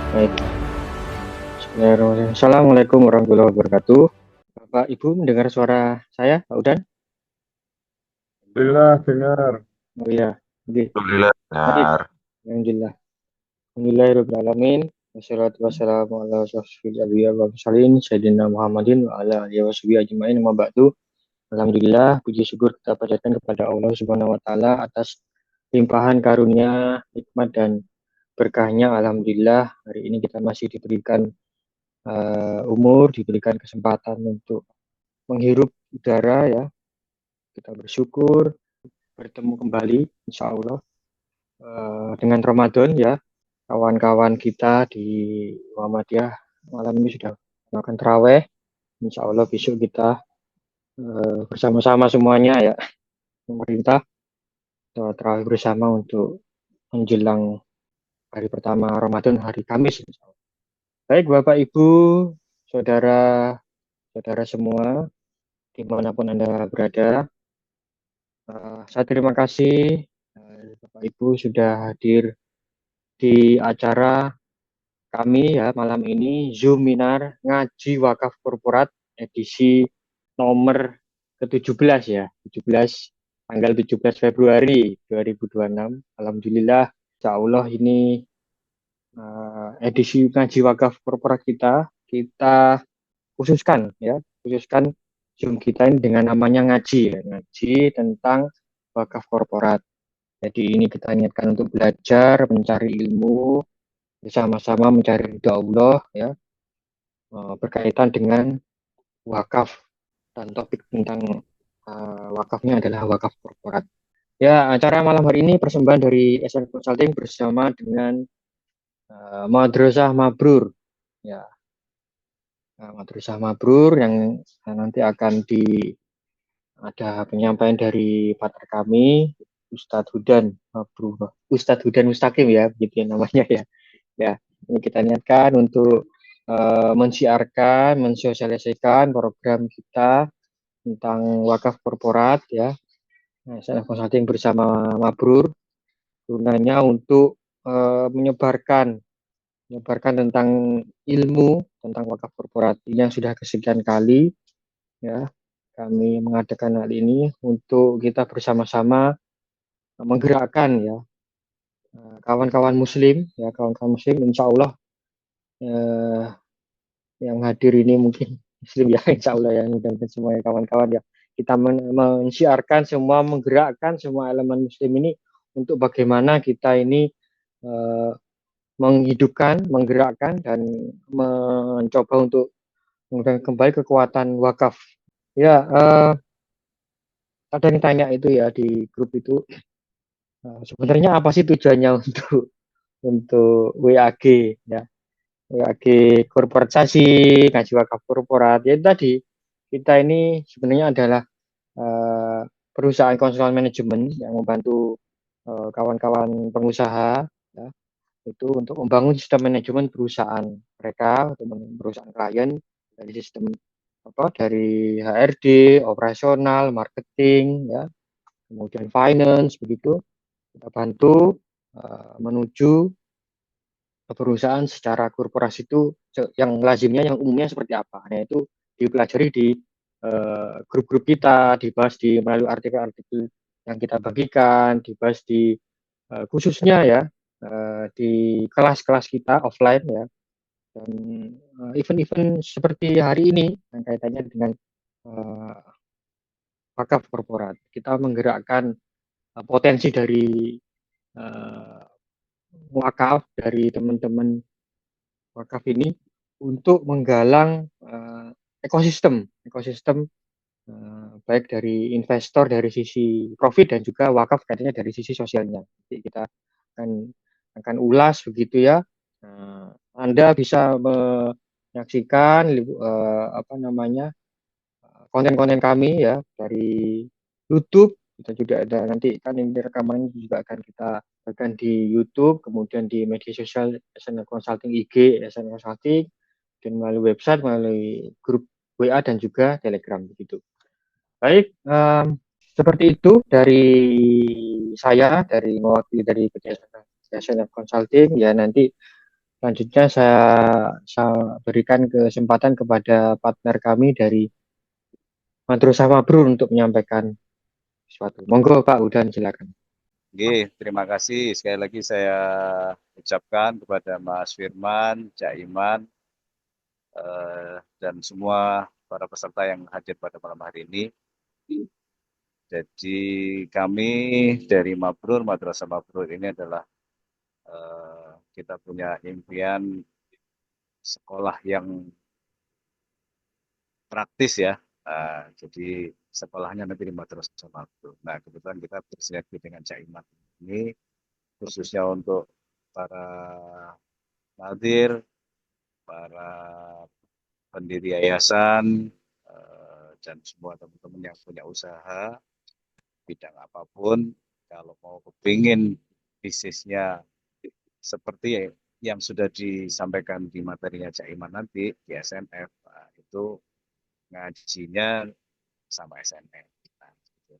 Baik, bismillahirrahmanirrahim. Assalamualaikum warahmatullahi wabarakatuh. Bapak Ibu mendengar suara saya, Pak Udan? Alhamdulillah dengar. Oh iya, oke. Alhamdulillah Baik, dengar. alhamdulillah. Alhamdulillahirrahmanirrahim. Wassalatu wassalamu ala asyrofil anbiya'i wal mursalin sayyidina Muhammadin wa ala alihi washabihi ajmain. Amma ba'du. Alhamdulillah, puji syukur kita panjatkan kepada Allah Subhanahu wa taala atas limpahan karunia, nikmat dan berkahnya. Alhamdulillah, hari ini kita masih diberikan umur, diberikan kesempatan untuk menghirup udara ya. Kita bersyukur bertemu kembali insya Allah dengan Ramadan ya. Kawan-kawan kita di Muhammadiyah malam ini sudah melakukan taraweh. Insya Allah besok kita bersama-sama semuanya ya, pemerintah taraweh bersama untuk menjelang hari pertama Ramadan, hari Kamis. Baik Bapak Ibu, saudara-saudara semua dimanapun Anda berada, saya terima kasih Bapak Ibu sudah hadir di acara kami ya malam ini, Zoom Minar Ngaji Wakaf Korporat edisi nomor ke-17 ya, 17 tanggal 17 Februari 2026. Alhamdulillah, insya Allah ini edisi Ngaji Wakaf Korporat kita khususkan Zoom kita ini dengan namanya ngaji ya, ngaji tentang wakaf korporat. Jadi ini kita niatkan untuk belajar, mencari ilmu, bersama-sama mencari ridha Allah ya, berkaitan dengan wakaf dan topik tentang wakafnya adalah wakaf korporat. Ya, acara malam hari ini persembahan dari SN Consulting bersama dengan Madrasah Mabrur. Ya, Madrasah Mabrur yang nanti akan ada penyampaian dari partner kami, Ustadz Hudan Mabrur, Ustadz Hudan Mustaqim ya, begitu ya namanya ya. Ya, ini kita niatkan untuk mensiarkan, mensosialisasikan program kita tentang wakaf korporat ya. Nah, saya konsulting bersama Mabrur gunanya untuk menyebarkan tentang ilmu tentang wakaf korporat. Ini yang sudah kesekian kali ya kami mengadakan hal ini untuk kita bersama-sama menggerakkan ya kawan-kawan muslim ya, kawan-kawan muslim insya Allah eh, yang hadir ini mungkin muslim ya, insya Allah ya, mudah-mudahan semua ya, kawan-kawan ya, kita mensiarkan semua, menggerakkan semua elemen muslim ini untuk bagaimana kita ini eh, menghidupkan, menggerakkan dan mencoba untuk kembali kekuatan wakaf ya. Ada yang tanya itu ya di grup itu, sebenarnya apa sih tujuannya untuk WAG ya, WAG korporasi, ngaji wakaf korporat. Ya itu tadi, kita ini sebenarnya adalah eh, perusahaan konsultan manajemen yang membantu kawan-kawan pengusaha ya, itu untuk membangun sistem manajemen perusahaan mereka, untuk perusahaan klien dari sistem apa, dari HRD, operasional, marketing ya, kemudian finance begitu. Kita bantu menuju perusahaan secara korporasi itu yang lazimnya, yang umumnya seperti apa. Nah, itu dipelajari di grup-grup kita, dibahas di melalui artikel-artikel yang kita bagikan, dibahas di khususnya ya di kelas-kelas kita offline ya, dan event-event seperti hari ini yang kaitannya dengan uh, wakaf korporat. Kita menggerakkan potensi dari uh, wakaf, dari teman-teman wakaf ini untuk menggalang ekosistem ekosistem baik dari investor dari sisi profit dan juga wakaf katanya dari sisi sosialnya. Jadi kita akan ulas begitu ya. Anda bisa menyaksikan apa namanya, konten-konten kami ya dari YouTube. Kita juga ada nanti kan ini rekaman juga akan kita akan di YouTube, kemudian di media sosial SN Consulting IG, SN Consulting, dan melalui website, melalui grup WA dan juga Telegram begitu. Baik, seperti itu dari saya, dari mewakili dari PT SN Consulting ya. Nanti Selanjutnya saya berikan kesempatan kepada partner kami dari Madrasah Mabrur untuk menyampaikan sesuatu. Monggo Pak Udan, silakan. Oke, terima kasih. Sekali lagi saya ucapkan kepada Mas Firman, Cak Iman, dan semua para peserta yang hadir pada malam hari ini. Jadi kami dari Mabrur, Madrasah Mabrur ini adalah kita punya impian sekolah yang praktis ya. Jadi sekolahnya nanti di Madrasah Mabrur. Nah, kebetulan kita bersinergi dengan Cak Iman ini khususnya untuk para nadir, para pendiri yayasan, dan semua teman-teman yang punya usaha, bidang apapun, kalau mau kepingin bisnisnya seperti yang sudah disampaikan di materinya Cak Iman nanti di SNF, itu ngajinya sama SNF. Nah,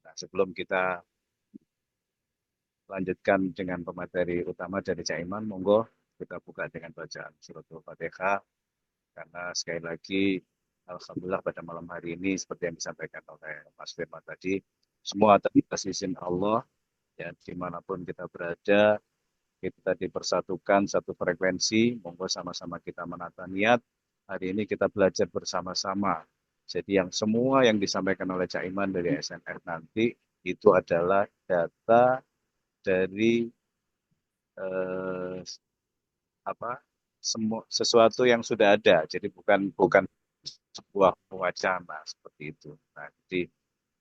nah, sebelum kita lanjutkan dengan pemateri utama dari Cak Iman, monggo kita buka dengan bacaan suratul Fatihah. Karena sekali lagi, Alhamdulillah pada malam hari ini, seperti yang disampaikan oleh Mas Firman tadi, semua atas izin Allah, ya dimanapun kita berada, kita dipersatukan satu frekuensi, monggo sama-sama kita menata niat, hari ini kita belajar bersama-sama. Jadi yang semua yang disampaikan oleh Cak Iman dari SNF nanti, itu adalah data dari eh, apa semua sesuatu yang sudah ada. Jadi bukan bukan sebuah wacana seperti itu. Nah, jadi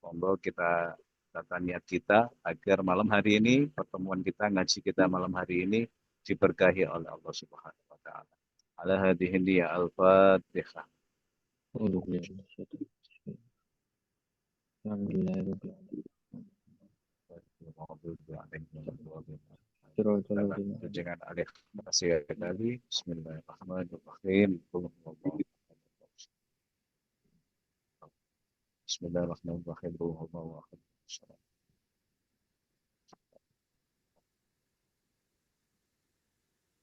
monggo kita tata niat kita agar malam hari ini pertemuan kita ngaji kita malam hari ini diberkahi oleh Allah Subhanahu wa taala. Ala hadhihi ya al-Fatihah. Alhamdulillah. Dengan alih kasih tadi Bismillahirrahmanirrahim. Bismillahirrahmanirrahim.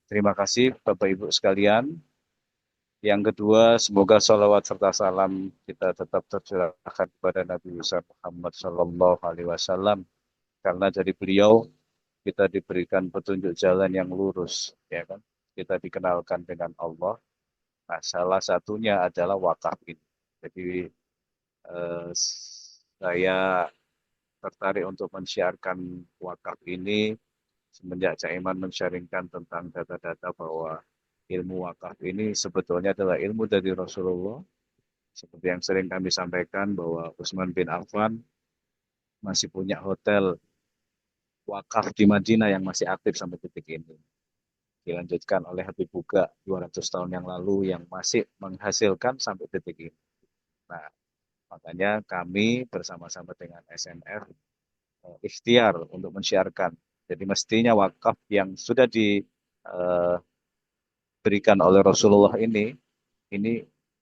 Terima kasih Bapak Ibu sekalian. Yang kedua, semoga salawat serta salam kita tetap tercurahkan kepada Nabi Muhammad Sallallahu Alaihi Wasallam, karena dari beliau kita diberikan petunjuk jalan yang lurus, ya kan? Kita dikenalkan dengan Allah. Nah, salah satunya adalah wakaf ini. Jadi saya tertarik untuk mensyiarkan wakaf ini semenjak Cak Iman men-sharingkan tentang data-data bahwa ilmu wakaf ini sebetulnya adalah ilmu dari Rasulullah. Seperti yang sering kami sampaikan bahwa Utsman bin Affan masih punya hotel wakaf di Madinah yang masih aktif sampai detik ini. Dilanjutkan oleh Habib Buga 200 tahun yang lalu yang masih menghasilkan sampai detik ini. Nah, makanya kami bersama-sama dengan SNF ikhtiar untuk mensyiarkan. Jadi mestinya wakaf yang sudah diberikan oleh Rasulullah ini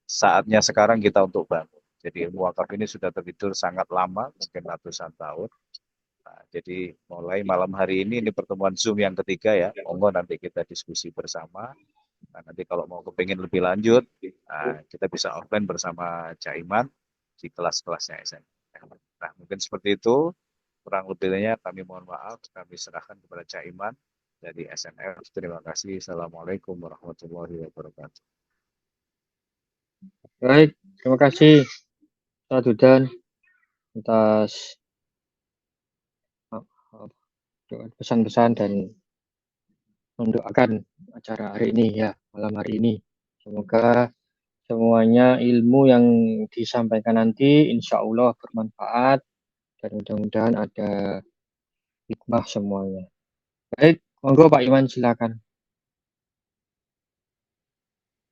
saatnya sekarang kita untuk bangun. Jadi ilmu wakaf ini sudah tertidur sangat lama, mungkin ratusan tahun. Nah, jadi mulai malam hari ini pertemuan Zoom yang ketiga ya. Monggo nanti kita diskusi bersama. Nah, nanti kalau mau kepingin lebih lanjut, kita bisa offline bersama Cak Iman di kelas-kelasnya SN. Nah, mungkin seperti itu. Kurang lebihnya kami mohon maaf. Kami serahkan kepada Cak Iman dari SNF. Terima kasih. Assalamualaikum warahmatullahi wabarakatuh. Baik, terima kasih Pak Udan atas pesan-pesan dan mendoakan acara hari ini ya, malam hari ini. Semoga semuanya ilmu yang disampaikan nanti insya Allah bermanfaat dan mudah-mudahan ada hikmah semuanya. Baik, monggo Pak Iman silakan.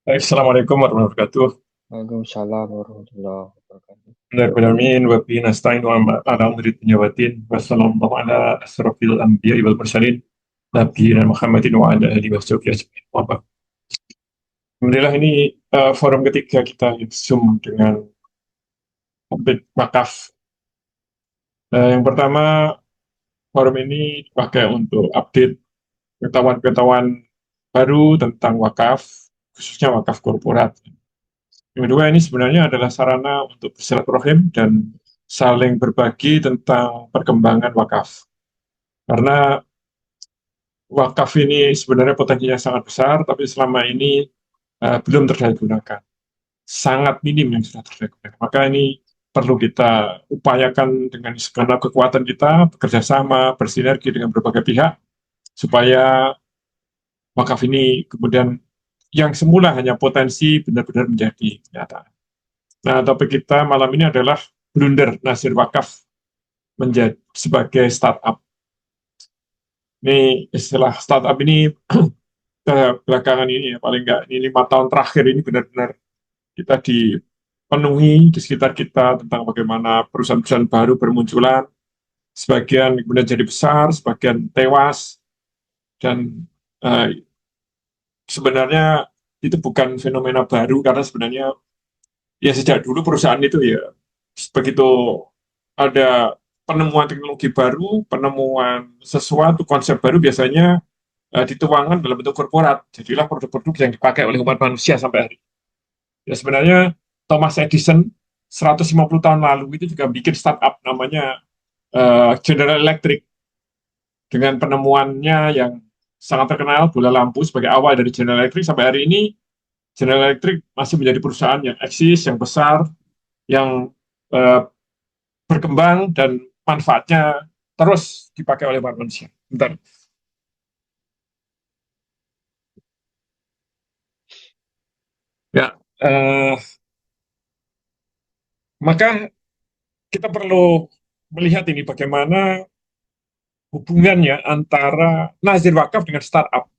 Baik, Assalamualaikum warahmatullahi wabarakatuh. Waalaikumsalam warahmatullahi wabarakatuh. Bismillahirrahmanirrahim. Wa bihi nasta'in wa ala umri dunya wa din. Wassallallahu ala asrofil anbiya'i wal mursalin. Nabiyina Muhammadin wa ala alihi wa sahbihi ajma'in. Wa ba'd. Alhamdulillah ini forum ketiga kita Zoom dengan topik wakaf. Yang pertama, forum ini dipakai untuk update pengetahuan-pengetahuan baru tentang wakaf, khususnya wakaf korporat. Yang kedua, ini sebenarnya adalah sarana untuk bersilaturahim dan saling berbagi tentang perkembangan wakaf. Karena wakaf ini sebenarnya potensinya sangat besar, tapi selama ini belum terdaya sangat minim yang sudah terdaya. Maka ini perlu kita upayakan dengan segenap kekuatan kita, bekerja sama, bersinergi dengan berbagai pihak, supaya wakaf ini kemudian yang semula hanya potensi benar-benar menjadi kenyataan. Nah, topik kita malam ini adalah blunder Nasir Wakaf menjadi sebagai startup. Ini istilah startup ini belakangan ini ya, paling nggak ini 5 tahun terakhir ini benar-benar kita dipenuhi di sekitar kita tentang bagaimana perusahaan-perusahaan baru bermunculan, sebagian kemudian jadi besar, sebagian tewas, dan sebenarnya itu bukan fenomena baru karena sebenarnya ya sejak dulu perusahaan itu ya begitu ada penemuan teknologi baru, penemuan sesuatu konsep baru biasanya dituangkan dalam bentuk korporat. Jadilah produk-produk yang dipakai oleh umat manusia sampai hari ini. Ya sebenarnya Thomas Edison 150 tahun lalu itu juga bikin startup namanya General Electric dengan penemuannya yang sangat terkenal bola lampu sebagai awal dari General Electric sampai hari ini General Electric masih menjadi perusahaan yang eksis, yang besar, yang berkembang dan manfaatnya terus dipakai oleh manusia. Bentar. Ya, maka kita perlu melihat ini bagaimana hubungannya antara nazir wakaf dengan startup.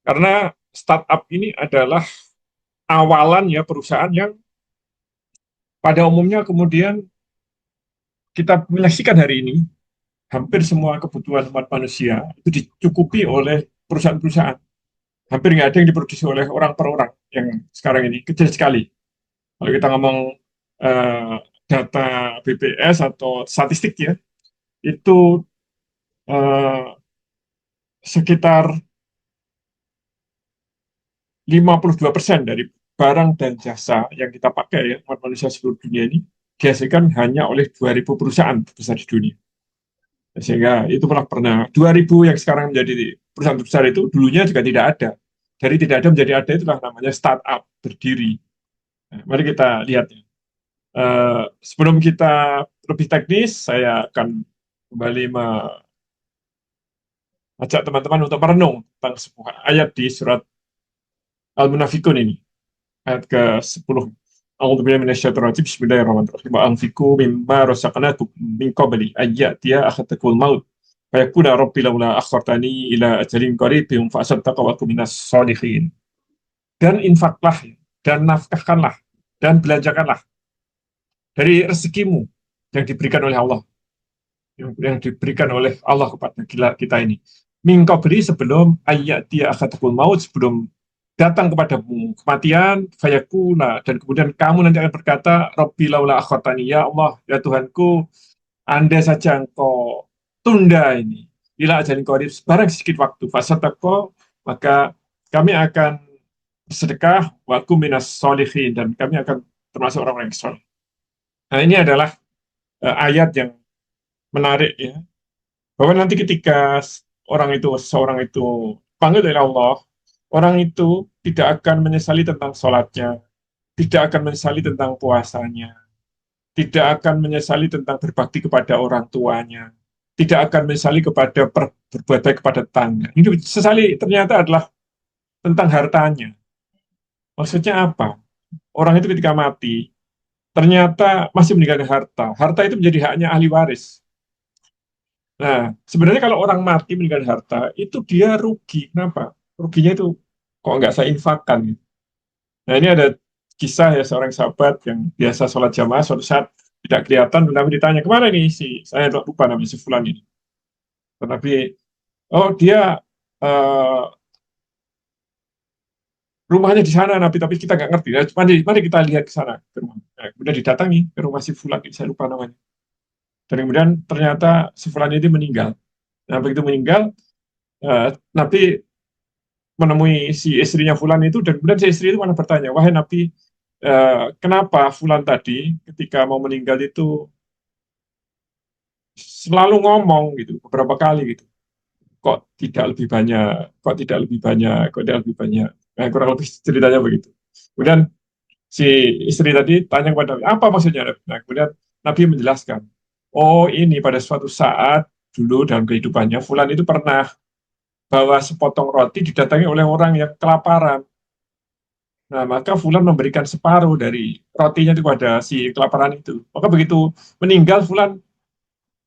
Karena startup ini adalah awalan ya perusahaan yang pada umumnya kemudian kita menyaksikan hari ini hampir semua kebutuhan umat manusia itu dicukupi oleh perusahaan-perusahaan. Hampir nggak ada yang diproduksi oleh orang per orang yang sekarang ini kecil sekali. Kalau kita ngomong eh, data BPS atau statistik ya, itu eh, sekitar 52% dari barang dan jasa yang kita pakai ya, umat manusia seluruh dunia ini dihasilkan hanya oleh 2.000 perusahaan besar di dunia. Sehingga itu pernah 2.000 yang sekarang menjadi perusahaan besar itu dulunya juga tidak ada. Dari tidak ada menjadi ada itulah namanya startup berdiri. Nah, mari kita lihat ya. Sebelum kita lebih teknis, saya akan kembali mengajak teman-teman untuk merenung tentang sebuah ayat di surat Al-Munafikun ini, ayat ke-10. A'udzubillahi minasyaitonir rajim. Bismillahirrahmanirrahim. Wa anfiqu mimma razaqnakum min qabli an ya'tiya ahadakumul maut fayaqula rabbi laula akhartani ila ajalin qaribin fa asaddaqa wa akun minas shalihin. Dan infaklah dan nafkahkanlah dan belanjakanlah dari rezekimu yang diberikan oleh Allah, yang diberikan oleh Allah kepada kita ini. Min qabli sebelum ayat dia akadakumul maut, sebelum datang kepadamu kematian, fayakuna, dan kemudian kamu nanti akan berkata, Rabbi laula akhartani, ya Allah, ya Tuhanku, andai saja engkau tunda ini, ila ajalin qarib, barang sedikit waktu, fasadaqo, maka kami akan bersedekah, wa kum minas sholihin, dan kami akan termasuk orang-orang yang soleh. Nah, ini adalah ayat yang menarik ya, bahwa nanti ketika seorang itu panggil oleh Allah, orang itu tidak akan menyesali tentang sholatnya, tidak akan menyesali tentang puasanya, tidak akan menyesali tentang berbakti kepada orang tuanya, tidak akan menyesali kepada berbuat baik kepada tetangga. Ini sesali ternyata adalah tentang hartanya. Maksudnya apa? Orang itu ketika mati, ternyata masih meninggalkan harta. Harta itu menjadi haknya ahli waris. Nah, sebenarnya kalau orang mati meninggalkan harta, itu dia rugi. Kenapa? Ruginya itu kok nggak saya infakkan gitu. Nah, ini ada kisah ya seorang sahabat yang biasa sholat jamaah, suatu saat tidak kelihatan, Nabi ditanya, kemana nih saya lupa namanya, si Fulan ini. Nabi, oh dia uh, rumahnya di sana, Nabi, tapi kita nggak ngerti. Nah, mari kita lihat ke sana, ke rumah. Nah, kemudian didatangi ke rumah si Fulan, saya lupa namanya. Dan kemudian ternyata si Fulan ini meninggal. Nah, begitu meninggal, Nabi menemui si istrinya Fulan itu, dan kemudian si istri itu malah bertanya, wahai Nabi, kenapa Fulan tadi ketika mau meninggal itu selalu ngomong gitu beberapa kali gitu, kok tidak lebih banyak, kok tidak lebih banyak, kok tidak lebih banyak. Nah, kurang lebih ceritanya begitu. Kemudian si istri tadi tanya kepada Nabi, apa maksudnya? Nah, kemudian Nabi menjelaskan, oh ini pada suatu saat dulu dalam kehidupannya Fulan itu pernah bawa sepotong roti didatangi oleh orang yang kelaparan. Nah, maka Fulan memberikan separuh dari rotinya itu kepada si kelaparan itu. Maka begitu meninggal, Fulan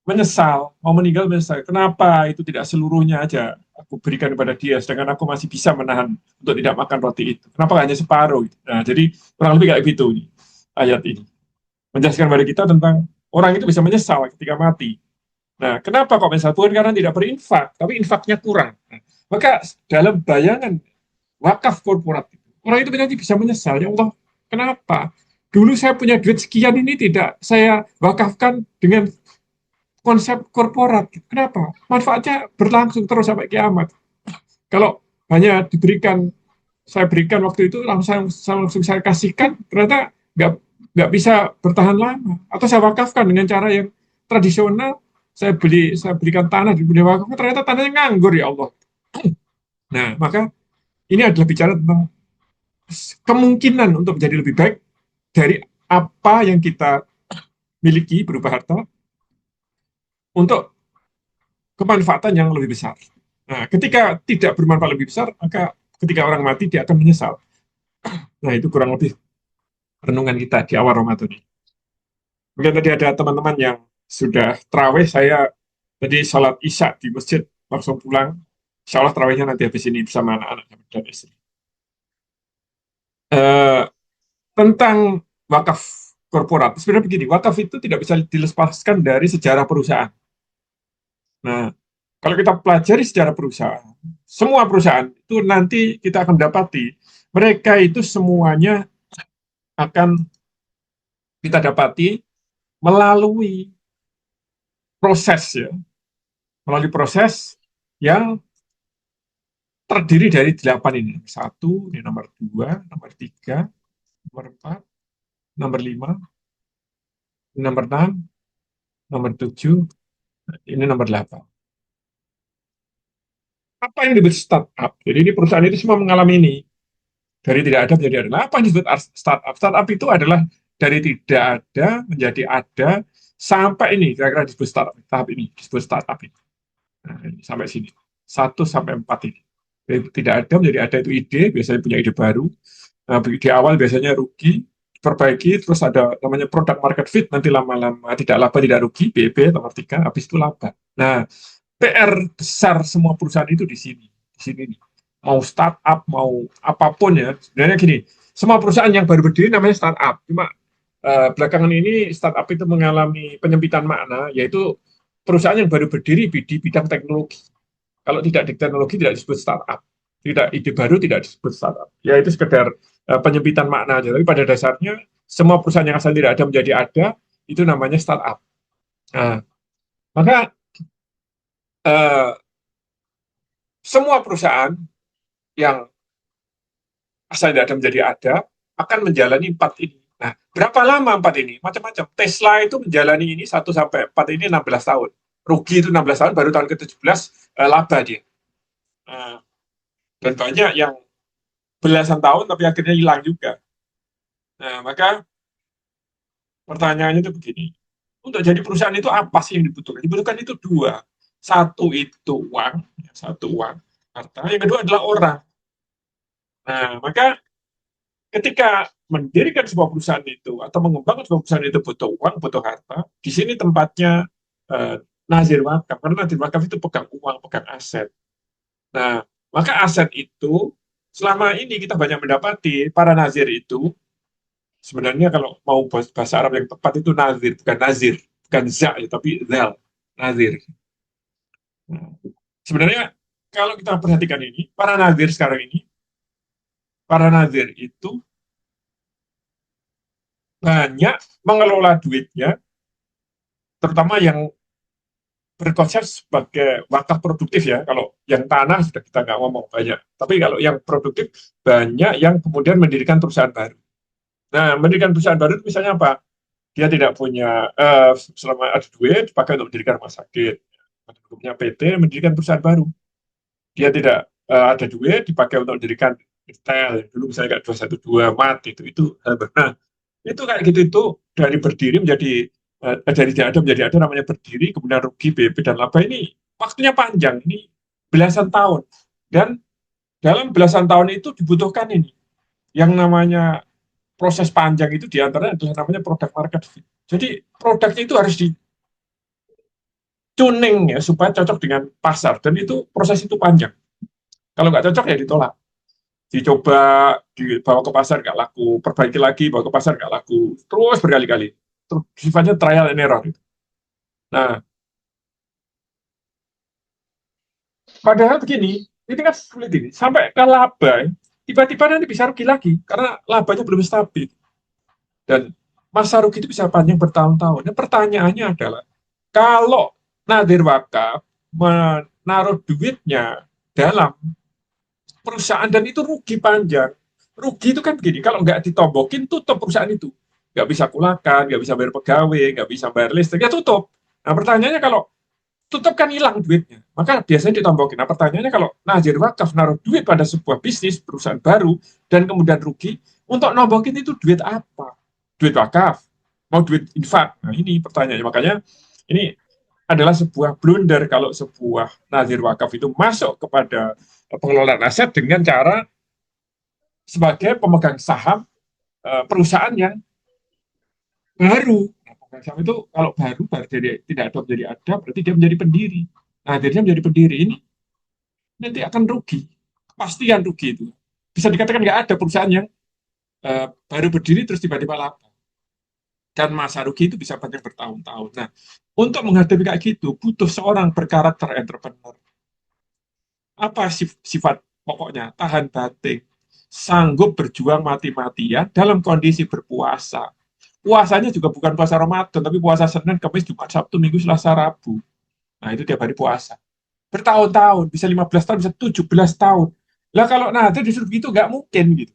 menyesal, mau meninggal menyesal. Kenapa itu tidak seluruhnya aja aku berikan kepada dia, sedangkan aku masih bisa menahan untuk tidak makan roti itu. Kenapa hanya separuh? Nah, jadi kurang lebih kayak gitu nih, ayat ini. Menjelaskan kepada kita tentang orang itu bisa menyesal ketika mati. Nah, kenapa kok menyesal? Bukan karena tidak berinfak, tapi infaknya kurang. Nah, maka dalam bayangan wakaf korporat, orang itu nanti bisa menyesal, ya Allah, kenapa? Dulu saya punya duit sekian ini tidak saya wakafkan dengan konsep korporat. Kenapa? Manfaatnya berlangsung terus sampai kiamat. Kalau hanya diberikan, saya berikan waktu itu langsung saya kasihkan, ternyata nggak bisa bertahan lama. Atau saya wakafkan dengan cara yang tradisional, saya berikan tanah di budaya wakaf, ternyata tanahnya nganggur, ya Allah. Nah, maka ini adalah bicara tentang kemungkinan untuk menjadi lebih baik dari apa yang kita miliki berupa harta untuk kemanfaatan yang lebih besar. Nah, ketika tidak bermanfaat lebih besar, maka ketika orang mati dia akan menyesal. Nah, itu kurang lebih renungan kita di awal Ramadan ini. Mungkin tadi ada teman-teman yang sudah terawih, saya tadi sholat isya di masjid, langsung pulang. Insya Allah terawihnya nanti habis ini bersama anak-anak dan istri. Tentang wakaf korporat, sebenarnya begini, wakaf itu tidak bisa dilepaskan dari sejarah perusahaan. Nah, kalau kita pelajari sejarah perusahaan, semua perusahaan itu nanti kita akan dapati mereka itu semuanya akan kita dapati melalui proses ya, melalui proses yang terdiri dari 8 ini. 1, ini nomor 2, nomor 3, nomor 4, nomor 5, nomor 6, nomor 7, ini nomor 8. Apa yang disebut startup? Jadi ini perusahaan itu semua mengalami ini. Dari tidak ada menjadi ada. Nah, apa yang disebut startup? Startup itu adalah dari tidak ada menjadi ada sampai ini, kira-kira disebut startup. Tahap ini disebut startup ini. Nah, ini sampai sini. 1 sampai 4 ini. Dari tidak ada menjadi ada itu ide, biasanya punya ide baru. Nah, di awal biasanya rugi, perbaiki, terus ada namanya product market fit, nanti lama-lama tidak laba, tidak rugi, BB nomor 3, habis itu laba. Nah, PR besar semua perusahaan itu di sini. Di sini nih. Mau startup, mau apapun ya. Sebenarnya gini, semua perusahaan yang baru berdiri namanya startup. Cuma belakangan ini startup itu mengalami penyempitan makna, yaitu perusahaan yang baru berdiri di bidang teknologi. Kalau tidak di teknologi tidak disebut startup. Tidak ide baru tidak disebut startup. Ya itu sekedar penyempitan makna aja. Tapi pada dasarnya semua perusahaan yang asal tidak ada menjadi ada itu namanya startup. Nah, maka semua perusahaan yang asal tidak ada menjadi ada akan menjalani 4 ini. Nah, berapa lama 4 ini? Macam-macam. Tesla itu menjalani ini 1 sampai 4 ini 16 tahun. Rugi itu 16 tahun, baru tahun ke-17 laba dia. Dan banyak yang belasan tahun tapi akhirnya hilang juga. Nah, maka pertanyaannya itu begini. Untuk jadi perusahaan itu apa sih yang dibutuhkan? Dibutuhkan itu 2. Satu itu uang, harta. Yang kedua adalah orang. Nah, maka ketika mendirikan sebuah perusahaan itu atau mengembangkan sebuah perusahaan itu butuh uang, butuh harta. Di sini tempatnya nazir wakaf, karena nazir wakaf itu pegang uang, pegang aset. Nah, maka aset itu selama ini kita banyak mendapati para nazir itu sebenarnya kalau mau bahasa Arab yang tepat itu nazir, bukan nazir, bukan za ya, tapi zal, nazir. Nah, sebenarnya kalau kita perhatikan ini, para nazir sekarang ini, para nazir itu banyak mengelola duitnya, terutama yang berkonsep sebagai wakaf produktif ya. Kalau yang tanah sudah kita nggak ngomong banyak. Tapi kalau yang produktif banyak yang kemudian mendirikan perusahaan baru. Nah, mendirikan perusahaan baru itu misalnya apa? Dia tidak punya selama ada duit dipakai untuk mendirikan rumah sakit. Punya PT mendirikan perusahaan baru. Dia tidak ada duit dipakai untuk mendirikan retail. Dulu misalnya kayak 212 mati itu nah, itu kayak gitu itu dari berdiri menjadi dari tidak ada menjadi ada namanya berdiri, kemudian rugi BP dan laba ini waktunya panjang, ini belasan tahun. Dan dalam belasan tahun itu dibutuhkan ini yang namanya proses panjang itu diantaranya adalah namanya produk market fit. Jadi produknya itu harus di tuning ya supaya cocok dengan pasar dan itu proses itu panjang. Kalau nggak cocok ya ditolak. Dicoba dibawa ke pasar nggak laku, perbaiki lagi, bawa ke pasar nggak laku, terus berkali-kali. Terus sifatnya trial and error. Nah, padahal begini, ini kan sulit ini. Sampai ke laba, tiba-tiba nanti bisa rugi lagi karena labanya belum stabil. Dan masa rugi itu bisa panjang bertahun-tahun. Nah, pertanyaannya adalah, kalau Nadir Wakaf menaruh duitnya dalam perusahaan dan itu rugi panjang, rugi itu kan begini, kalau nggak ditombokin tutup perusahaan itu. Nggak bisa kulakan, nggak bisa bayar pegawai, nggak bisa bayar listrik, ya tutup. Nah pertanyaannya kalau tutup kan hilang duitnya. Maka biasanya ditombokin. Nah pertanyaannya kalau Nazir Wakaf naruh duit pada sebuah bisnis, perusahaan baru, dan kemudian rugi, untuk nombokin itu duit apa? Duit wakaf? Mau duit infak? Nah ini pertanyaannya. Makanya ini adalah sebuah blunder kalau sebuah Nazir Wakaf itu masuk kepada pengelolaan aset dengan cara sebagai pemegang saham perusahaan yang baru. Nah, pemegang saham itu kalau baru jadi tidak ada menjadi ada, berarti dia menjadi pendiri. Nah, akhirnya menjadi pendiri ini nanti akan rugi, pastian rugi itu. Bisa dikatakan nggak ada perusahaan yang baru berdiri terus tiba-tiba laba. Dan masa rugi itu bisa panjang bertahun-tahun. Nah, untuk menghadapi kayak gitu, butuh seorang berkarakter entrepreneur. Apa sifat pokoknya? Tahan banting, sanggup berjuang mati-matian dalam kondisi berpuasa. Puasanya juga bukan puasa Ramadan, tapi puasa Senin, Kamis, Jumat, Sabtu, Minggu, Selasa, Rabu. Nah, itu tiap hari puasa. Bertahun-tahun, bisa 15 tahun, bisa 17 tahun. Lah kalau nanti disuruh gitu nggak mungkin gitu.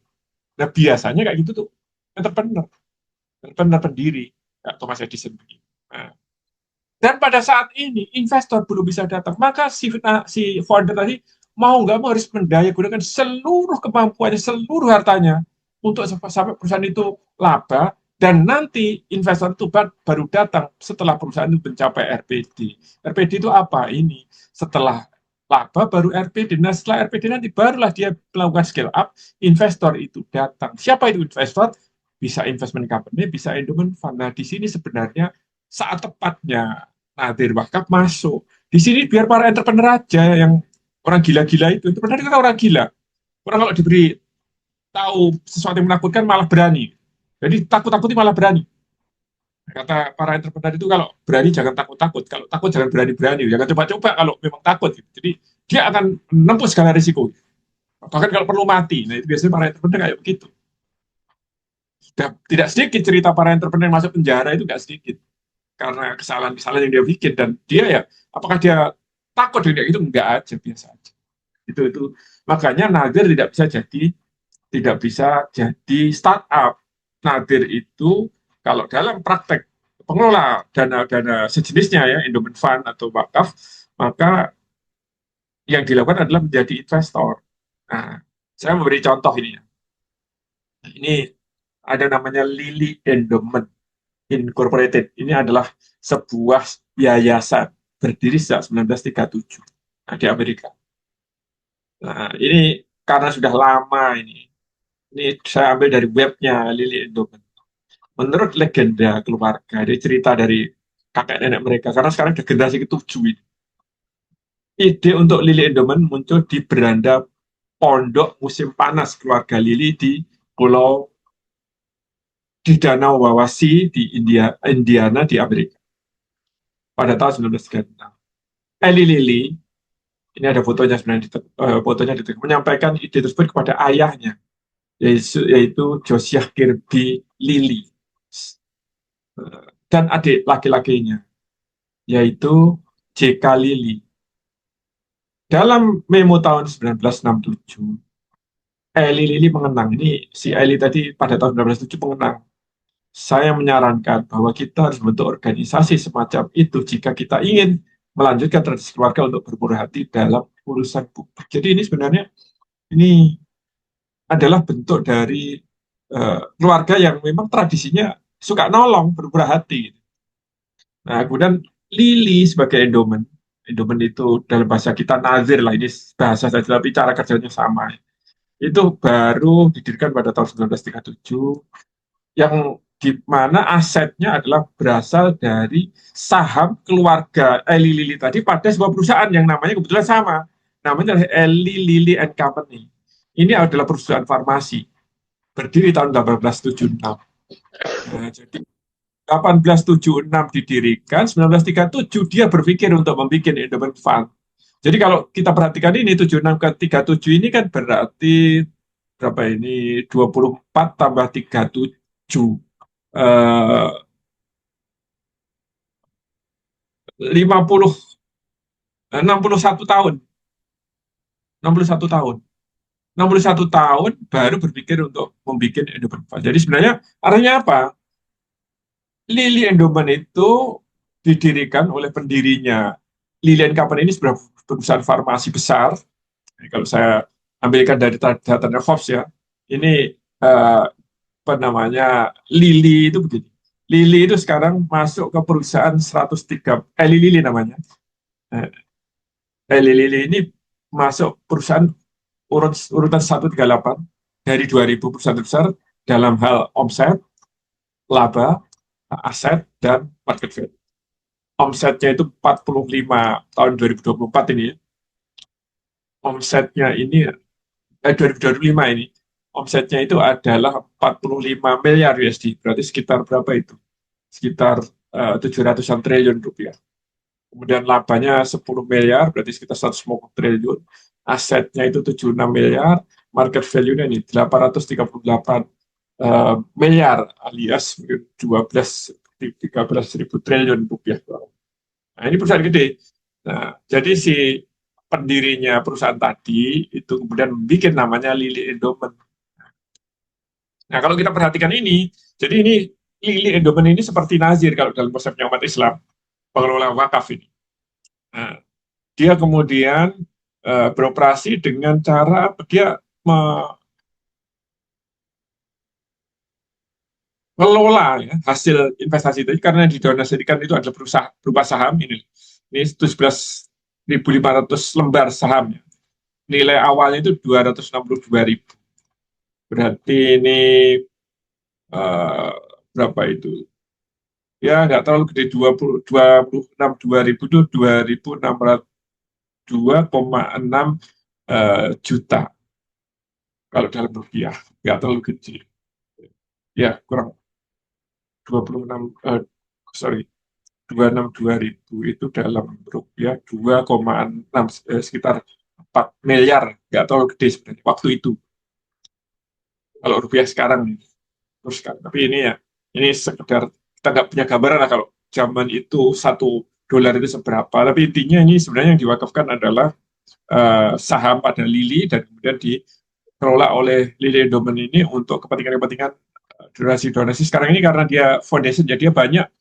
Nah biasanya kayak gitu tuh entrepreneur, entrepreneur pendiri, kayak Thomas Edison begini. Nah, dan pada saat ini investor belum bisa datang, maka si founder tadi mau nggak mau harus mendaya gunakan seluruh kemampuannya, seluruh hartanya untuk sampai perusahaan itu laba dan nanti investor itu baru datang setelah perusahaan itu mencapai RPD. RPD itu apa? Ini setelah laba baru RPD. Nah setelah RPD nanti barulah dia melakukan scale up, investor itu datang. Siapa itu investor? Bisa investment company, bisa endowment fund. Nah di sini sebenarnya saat tepatnya Nadir Wakaf masuk. Di sini biar para entrepreneur aja yang orang gila-gila itu entrepreneur itu kan orang gila. Orang kalau diberi tahu sesuatu yang menakutkan malah berani. Jadi takut-takuti malah berani. Kata para entrepreneur itu kalau berani jangan takut-takut, kalau takut jangan berani-berani, jangan coba-coba kalau memang takut. Jadi dia akan menempuh segala risiko. Bahkan kalau perlu mati. Nah itu biasanya para entrepreneur kayak begitu. Tidak sedikit cerita para entrepreneur yang masuk penjara itu nggak sedikit karena kesalahan-kesalahan yang dia bikin dan dia ya apakah dia takut dengan itu enggak aja biasa aja itu makanya Nadir tidak bisa jadi startup. Nadir itu kalau dalam praktek pengelola dana sejenisnya ya endowment fund atau wakaf maka yang dilakukan adalah menjadi investor. Nah saya memberi contoh ini ya. Ini ada namanya Lily Endowment Incorporated. Ini adalah sebuah yayasan berdiri sejak 1937 di Amerika. Nah, ini karena sudah lama ini saya ambil dari webnya Lily Endowment. Menurut legenda keluarga, dia cerita dari kakek nenek mereka, karena sekarang sudah generasi ketujuh ini. Ide untuk Lily Endowment muncul di beranda pondok musim panas keluarga Lily di Danau Wawasee di Indiana di Amerika pada tahun 1936. Eli Lilly, ini ada fotonya sebenarnya, fotonya menyampaikan ide tersebut kepada ayahnya, yaitu Josiah Kirby Lilly, dan adik laki-lakinya, yaitu JK Lili. Dalam memo tahun 1967, Eli Lili mengenang. Ini si Eli tadi pada tahun 1907 mengenang. Saya menyarankan bahwa kita harus membentuk organisasi semacam itu jika kita ingin melanjutkan tradisi keluarga untuk bermurah hati dalam urusan publik. Jadi ini sebenarnya ini adalah bentuk dari keluarga yang memang tradisinya suka nolong, bermurah hati. Nah, kemudian Lili sebagai endomen, endomen itu dalam bahasa kita nazir lah, ini bahasa saja, tapi cara kerjanya sama. Itu baru didirikan pada tahun 1937, yang di mana asetnya adalah berasal dari saham keluarga Eli Lili tadi pada sebuah perusahaan yang namanya kebetulan sama. Namanya adalah Eli Lilly and Company. Ini adalah perusahaan farmasi, berdiri tahun 1876. Nah, jadi 1876 didirikan, 1937 dia berpikir untuk membuat endowment fund. Jadi kalau kita perhatikan ini 76 ke 37 ini kan berarti berapa ini 24 tambah 37 50 61 tahun. 61 tahun. 61 tahun baru berpikir untuk membuat endowment fund. Jadi sebenarnya artinya apa? Lili Endowment itu didirikan oleh pendirinya. Lili Company ini sebuah perusahaan farmasi besar. Kalau saya ambilkan dari datanya Forbes ya, ini apa namanya, Lili itu begini. Lili itu sekarang masuk ke perusahaan 103, Eli Lili namanya. Eli Lili ini masuk perusahaan urutan 138 dari 2000 perusahaan besar dalam hal omset, laba, aset, dan market value. Omsetnya itu 45 tahun 2024 ini ya. Omsetnya ini 2025 ini. Omsetnya itu adalah 45 miliar USD. Berarti sekitar berapa itu? Sekitar 700-an triliun rupiah. Kemudian labanya 10 miliar, berarti sekitar 150 triliun. Asetnya itu 76 miliar, market value-nya ini 838 miliar alias 13.000 triliun rupiah. Nah, ini perusahaan gede. Nah, jadi si pendirinya perusahaan tadi itu kemudian bikin namanya Lili Endowment. Nah, kalau kita perhatikan ini, jadi ini Lili Endowment ini seperti nazir kalau dalam konsepnya umat Islam, pengelola wakaf ini. Nah, dia kemudian beroperasi dengan cara dia mengelola ya, hasil investasi itu, karena didonasikan itu adalah berupa saham ini 17.500 lembar sahamnya. Nilai awalnya itu 262.000. Berarti ini berapa itu? Ya nggak terlalu gede, 26.000 itu 2.602,6 juta kalau dalam rupiah, nggak terlalu kecil. Ya kurang 26 sorry 262.000 itu dalam rupiah 2,6 sekitar 4 miliar, nggak terlalu gede sebenarnya waktu itu. Kalau rupiah sekarang terus kan, tapi ini ya ini sekedar kita nggak punya gambaran lah kalau zaman itu $1 itu seberapa. Tapi intinya ini sebenarnya yang diwakafkan adalah saham pada Lili dan kemudian dikelola oleh Lili Endowment ini untuk kepentingan-kepentingan donasi-donasi. Sekarang ini karena dia foundation, jadi dia banyak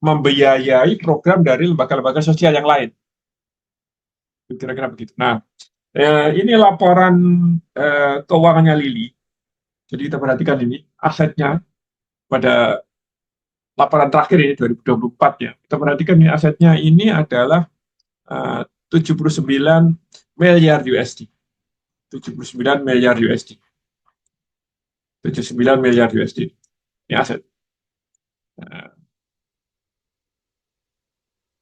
membiayai program dari lembaga-lembaga sosial yang lain. Kira-kira begitu. Nah, ini laporan keuangannya Lili. Jadi kita perhatikan ini asetnya pada laporan terakhir ini 2024 ya. Kita perhatikan ini asetnya ini adalah 79 miliar USD. 79 miliar USD. 79 miliar USD. Ini aset. Nah,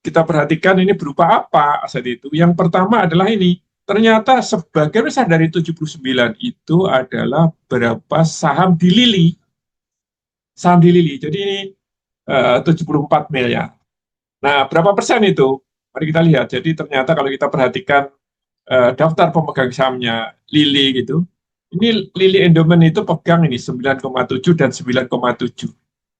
kita perhatikan ini berupa apa aset itu. Yang pertama adalah ini. Ternyata sebagian besar dari 79 itu adalah berapa saham di Lili. Saham di Lili. Jadi ini 74 miliar. Nah, berapa persen itu? Mari kita lihat. Jadi ternyata kalau kita perhatikan daftar pemegang sahamnya Lili gitu, ini Lili Endowment itu pegang ini 9,7 dan 9,7.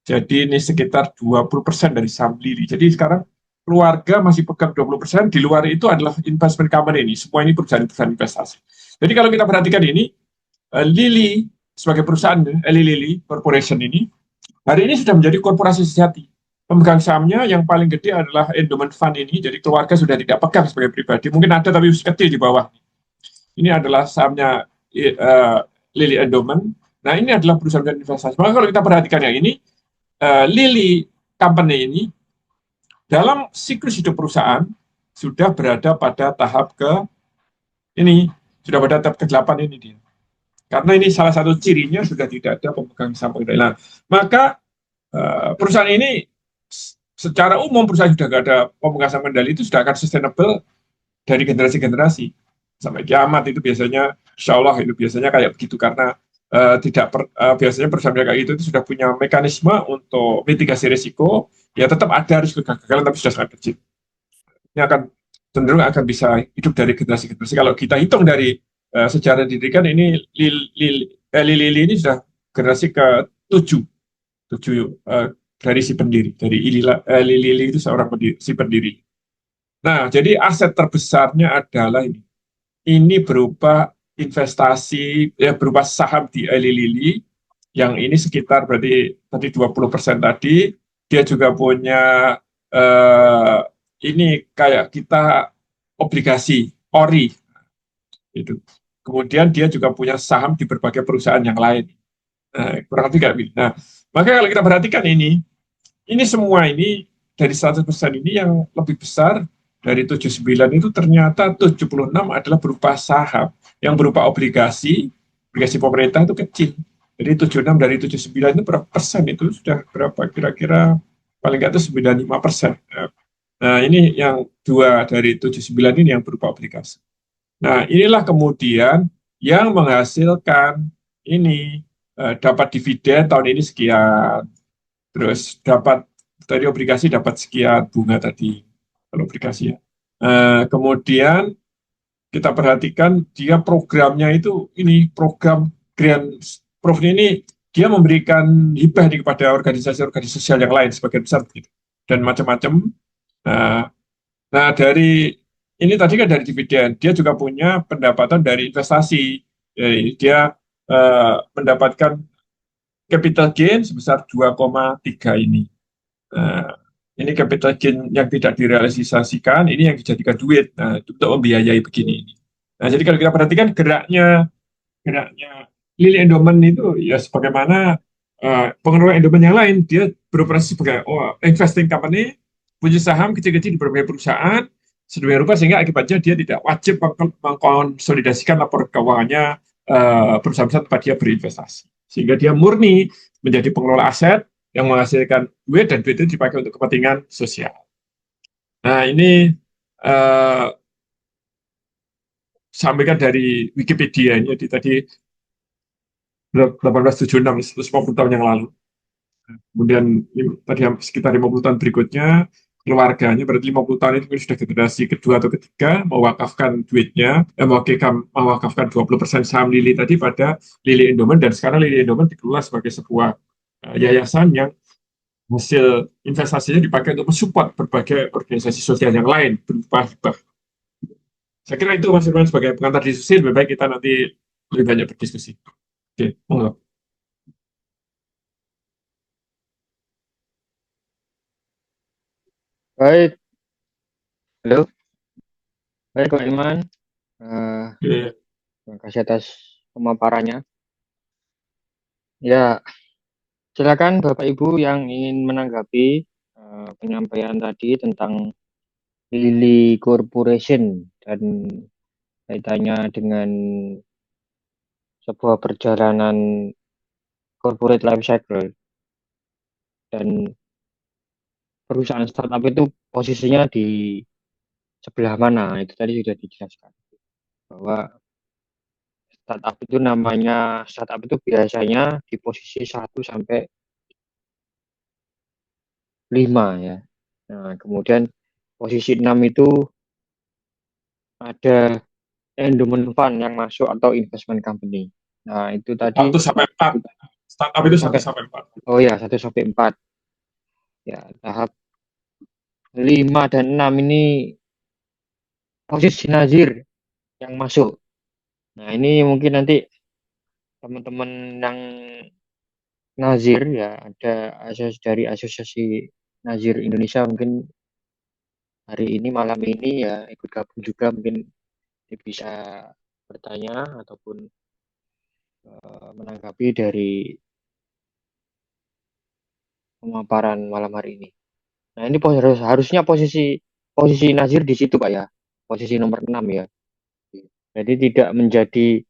Jadi ini sekitar 20% dari saham Lili. Jadi sekarang keluarga masih pegang 20%, di luar itu adalah investment company ini. Semua ini perusahaan-perusahaan investasi. Jadi kalau kita perhatikan ini, Lilly sebagai perusahaan, Lilly Corporation ini, hari ini sudah menjadi korporasi sejati. Pemegang sahamnya yang paling gede adalah endowment fund ini, jadi keluarga sudah tidak pegang sebagai pribadi. Mungkin ada tapi kecil di bawah. Ini adalah sahamnya Lilly Endowment. Nah, ini adalah perusahaan investasi. Maka kalau kita perhatikan yang ini, Lilly Company ini dalam siklus hidup perusahaan sudah berada pada tahap sudah pada tahap ke-8 ini dia. Karena ini salah satu cirinya sudah tidak ada pemegang saham pengendali. Nah, maka perusahaan ini secara umum perusahaan sudah tidak ada pemegang saham pengendali itu sudah akan sustainable dari generasi-generasi sampai kiamat. Itu biasanya, insya Allah itu biasanya kayak begitu, karena biasanya perusahaan kayak itu sudah punya mekanisme untuk mitigasi risiko. Ya tetap ada risiko kegagalan tapi sudah sangat kecil. Ini akan cenderung akan bisa hidup dari generasi-generasi. Kalau kita hitung dari sejarah pendidikan ini, Lili ini sudah generasi ke-7 dari si pendiri, dari Lili itu seorang si pendiri. Nah, jadi aset terbesarnya adalah ini. Ini berupa investasi, berupa saham di Eli Lilly, yang ini sekitar berarti tadi 20% tadi. Dia juga punya ini kayak kita obligasi ori itu. Kemudian dia juga punya saham di berbagai perusahaan yang lain. Kurang lebih kayak gitu. Nah, maka kalau kita perhatikan ini semua ini dari 100% ini yang lebih besar dari 79 itu ternyata 76 adalah berupa saham, yang berupa obligasi pemerintah itu kecil. Jadi 76 dari 79 itu berapa persen, itu sudah berapa kira-kira, paling nggak itu 95%. Nah, ini yang 2 dari 79 ini yang berupa obligasi. Nah, inilah kemudian yang menghasilkan ini dapat dividen tahun ini sekian, terus dapat dari obligasi dapat sekian bunga tadi kalau obligasi ya. Kemudian kita perhatikan dia programnya itu ini program Grand Prof ini dia memberikan hibah kepada organisasi-organisasi sosial yang lain sebagian besar begitu, dan macam-macam. Nah, dari ini tadi kan dari dividen, dia juga punya pendapatan dari investasi. Jadi dia mendapatkan capital gain sebesar 2,3 ini. Ini capital gain yang tidak direalisasikan, ini yang dijadikan duit. Nah, itu untuk membiayai begini. Nah, jadi kalau kita perhatikan geraknya Lilly Endowment itu ya sebagaimana pengelola endowment yang lain, dia beroperasi sebagai investing company, punya saham kecil-kecil di berbagai perusahaan, sedemikian rupa sehingga akibatnya dia tidak wajib mengkonsolidasikan laporan keuangannya perusahaan-perusahaan tempat dia berinvestasi. Sehingga dia murni menjadi pengelola aset yang menghasilkan duit, dan duit itu dipakai untuk kepentingan sosial. Nah, ini sampaikan dari Wikipedia ini tadi 1876, 150 tahun yang lalu. Kemudian tadi sekitar 50 tahun berikutnya, keluarganya berarti 50 tahun itu sudah generasi kedua atau ketiga mewakafkan duitnya, mewakafkan 20% saham Lilly tadi pada Lilly Endowment, dan sekarang Lilly Endowment dikelola sebagai sebuah yayasan yang hasil investasinya dipakai untuk mensupport berbagai organisasi sosial yang lain berupa hibah. Saya kira itu Mas Irwan sebagai pengantar diskusi, lebih baik kita nanti lebih banyak berdiskusi. Oke, monggo. Baik, halo, baik Pak Iman. Terima kasih atas pemaparannya. Ya, silakan Bapak Ibu yang ingin menanggapi penyampaian tadi tentang Lilly Corporation dan kaitannya dengan sebuah perjalanan corporate life cycle, dan perusahaan startup itu posisinya di sebelah mana, itu tadi sudah dijelaskan bahwa startup itu biasanya di posisi 1 sampai 5 ya. Nah, kemudian posisi 6 itu ada endowment fund yang masuk atau investment company. Nah, itu tadi 1 sampai 4. Startup itu 1 sampai 4. Oh ya, 1 sampai 4. Ya, tahap 5 dan 6 ini posisi nazir yang masuk. Nah, ini mungkin nanti teman-teman yang nazir ya, ada dari Asosiasi Nazir Indonesia mungkin hari ini malam ini ya ikut gabung juga, mungkin bisa bertanya ataupun menanggapi dari pemaparan malam hari ini. Nah, ini harusnya posisi posisi Nazir di situ Pak ya. Posisi nomor 6 ya. Jadi tidak menjadi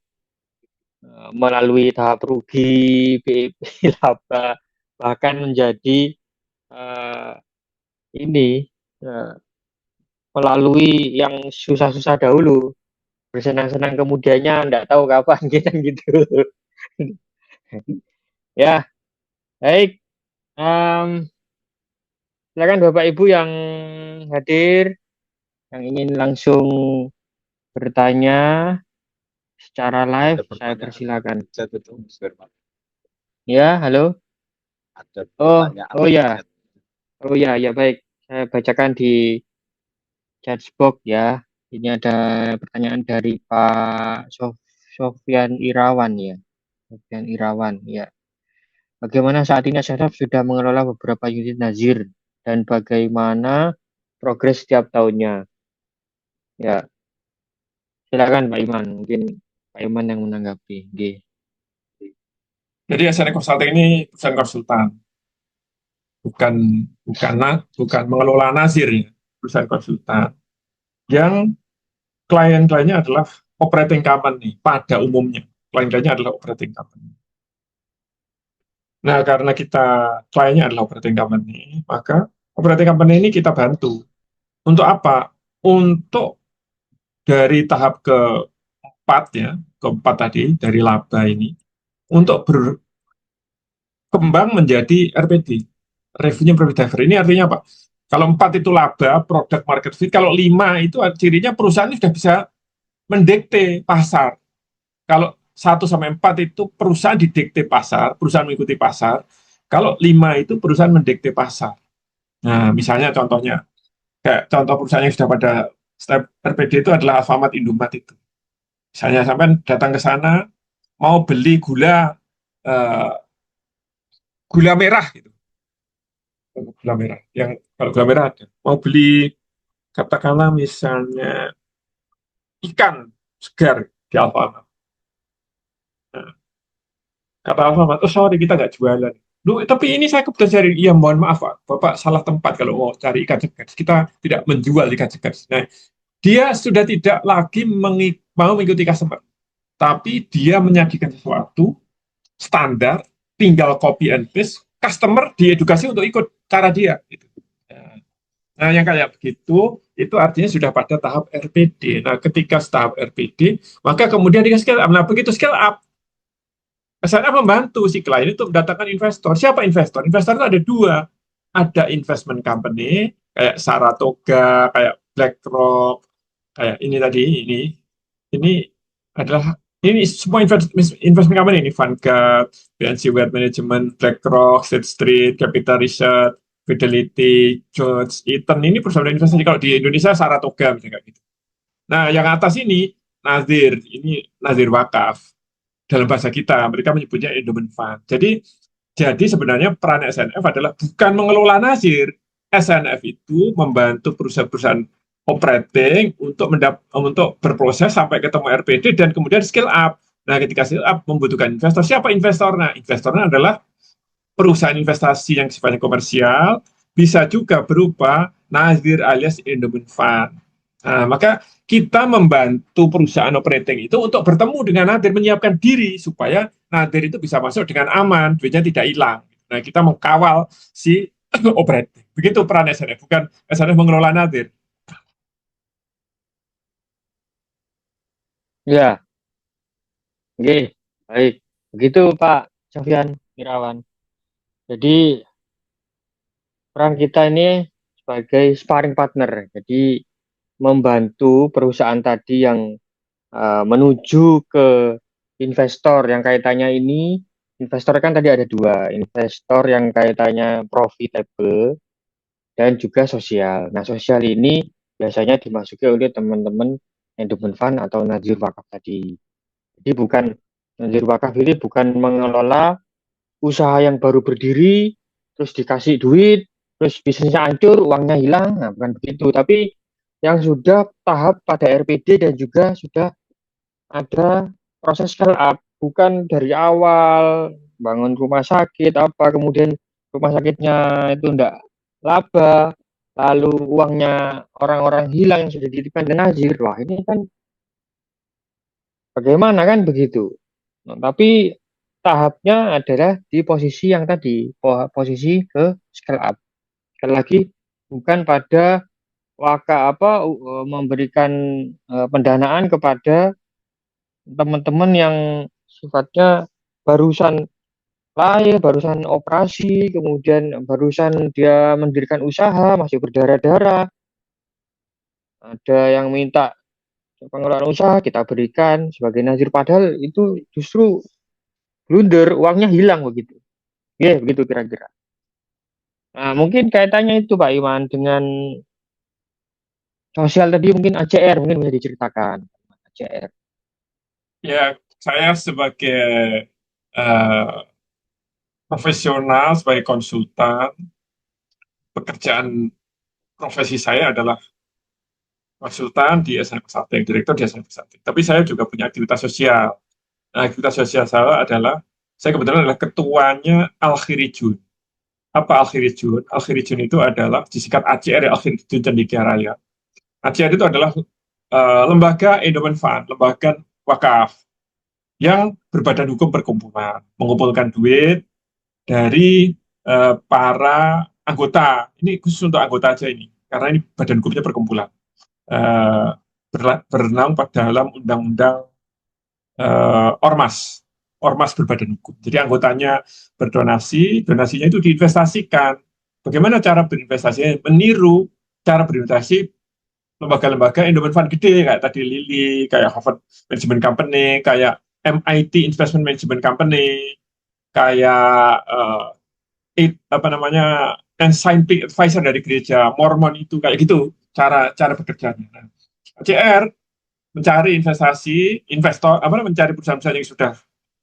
melalui tahap rugi, BIP, laba, bahkan menjadi uh, ini uh, melalui yang susah-susah dahulu, bersenang-senang kemudiannya enggak tahu kapan kita gitu. Ya, baik. Um, Silakan Bapak Ibu yang hadir, yang ingin langsung bertanya secara live, Ada saya pertanyaan persilakan. chat itu, Mas Firman. Ya, halo. Ada Oh, pertanyaan oh ya, chat. oh ya, ya baik. Saya bacakan di chat box ya. Ini ada pertanyaan dari Pak Sofyan Irawan ya. Sofyan Irawan ya. Bagaimana saat ini Ashraf sudah mengelola beberapa unit Nazir dan bagaimana progres setiap tahunnya? Ya, silakan Pak Iman. Mungkin Pak Iman yang menanggapi. G. Jadi SNE Consulting ini perusahaan konsultan, bukan bukan mengelola nazir ya, perusahaan konsultan yang klien-kliennya adalah operating company pada umumnya. Klien-kliennya adalah operating company. Nah, karena kita kliennya adalah operating company, maka operating company ini kita bantu. Untuk apa? Untuk dari tahap keempat ya, keempat tadi, dari laba ini, untuk berkembang menjadi RPD, revenue per driver. Ini artinya apa? Kalau 4 itu laba, product market fit. Kalau 5 itu cirinya perusahaan ini sudah bisa mendikte pasar. Kalau 1 sampai 4 itu perusahaan didikte pasar, perusahaan mengikuti pasar. Kalau 5 itu perusahaan mendikte pasar. Nah, misalnya contohnya, kayak contoh perusahaan yang sudah pada step RPD itu adalah Alfamart, Indomaret itu. Misalnya sampai datang ke sana, mau beli uh, gula merah gitu. Gula merah. Yang kalau gula merah ada. Mau beli katakanlah misalnya ikan segar di Alfamart. Nah, kata Alfamart, oh sorry kita nggak jualan. Duh, tapi ini saya kebetulan cari, iya mohon maaf Pak, Bapak salah tempat kalau mau cari ikan segar. Kita tidak menjual ikan segar. Nah, dia sudah tidak lagi mau mengikuti customer, tapi dia menyajikan sesuatu standar, tinggal copy and paste, customer diedukasi untuk ikut cara dia. Gitu. Nah, yang kayak begitu, itu artinya sudah pada tahap RPD. Nah, ketika tahap RPD, maka kemudian dia scale up. Nah, begitu scale up, SNF membantu si klien itu mendatangkan investor. Siapa investor? Investor itu ada dua. Ada investment company, kayak Saratoga, kayak BlackRock, kayak ini tadi, ini adalah ini semua investment company ini Vanguard, PNC Wealth Management, BlackRock, State Street, Capital Research, Fidelity, George, Eaton, ini perusahaan investasi. Kalau di Indonesia Saratoga misalnya gitu. Nah, yang atas ini Nazir, ini Nazir Wakaf. Dalam bahasa kita, mereka menyebutnya endowment fund. Jadi sebenarnya peran SNF adalah bukan mengelola Nazir. SNF itu membantu perusahaan-perusahaan operating untuk berproses sampai ketemu RPD dan kemudian scale up. Nah, ketika scale up membutuhkan investor. Siapa investornya? Investornya adalah perusahaan investasi yang sifatnya komersial, bisa juga berupa Nazir alias endowment fund. Nah, maka kita membantu perusahaan operating itu untuk bertemu dengan Nadir, menyiapkan diri supaya Nadir itu bisa masuk dengan aman, duitnya tidak hilang. Nah, kita mengkawal si operating. Begitu peran SNF, bukan SNF mengelola Nadir. Ya, oke, baik. Begitu Pak Sofyan Irawan. Jadi peran kita ini sebagai sparring partner. Jadi membantu perusahaan tadi yang menuju ke investor yang kaitannya ini. Investor kan tadi ada dua, investor yang kaitannya profitable dan juga sosial. Nah, sosial ini biasanya dimasuki oleh teman-teman endowment fund atau nazir wakaf tadi. Jadi nazir wakaf ini bukan mengelola usaha yang baru berdiri, terus dikasih duit, terus bisnisnya hancur, uangnya hilang. Nah, bukan begitu. Tapi yang sudah tahap pada RPD dan juga sudah ada proses scale up. Bukan dari awal bangun rumah sakit, kemudian rumah sakitnya itu enggak laba, lalu uangnya orang-orang hilang yang sudah dititipkan ke Nazir. Wah, ini kan bagaimana kan begitu. Nah, tapi tahapnya adalah di posisi yang tadi, posisi ke scale up. Sekali lagi, bukan pada memberikan pendanaan kepada teman-teman yang sifatnya barusan lahir, barusan operasi, kemudian barusan dia mendirikan usaha, masih berdarah-darah. Ada yang minta pengelolaan usaha kita berikan sebagai nazir, padahal itu justru blunder, uangnya hilang begitu. Ya, begitu kira-kira. Nah, mungkin kaitannya itu Pak Iwan dengan sosial tadi, mungkin ACR mungkin bisa diceritakan. ACR. Ya, saya sebagai eh, profesional, sebagai konsultan, pekerjaan profesi saya adalah konsultan di SMA Consulting, direktur di SMA Consulting. Tapi saya juga punya aktivitas sosial. Nah, aktivitas sosial saya adalah, saya kebetulan adalah ketuanya Al-Khirijun. Apa Al-Khirijun? Al-Khirijun itu adalah disingkat ACR, ya, Al-Khirijun Cendekia Raya. ACR itu adalah lembaga endowment fund, lembaga wakaf yang berbadan hukum perkumpulan, mengumpulkan duit dari para anggota. Ini khusus untuk anggota aja ini, karena ini badan hukumnya perkumpulan. Uh, Bernaung dalam undang-undang ormas, ormas berbadan hukum. Jadi anggotanya berdonasi, donasinya itu diinvestasikan. Bagaimana cara berinvestasinya? Meniru cara berinvestasi lembaga-lembaga endowment fund gede kayak tadi Lilly, kayak Harvard Management Company, kayak MIT Investment Management Company, kayak Scientific Advisor dari gereja Mormon itu, kayak gitu cara bekerjanya. Nah, ACR mencari mencari perusahaan-perusahaan yang sudah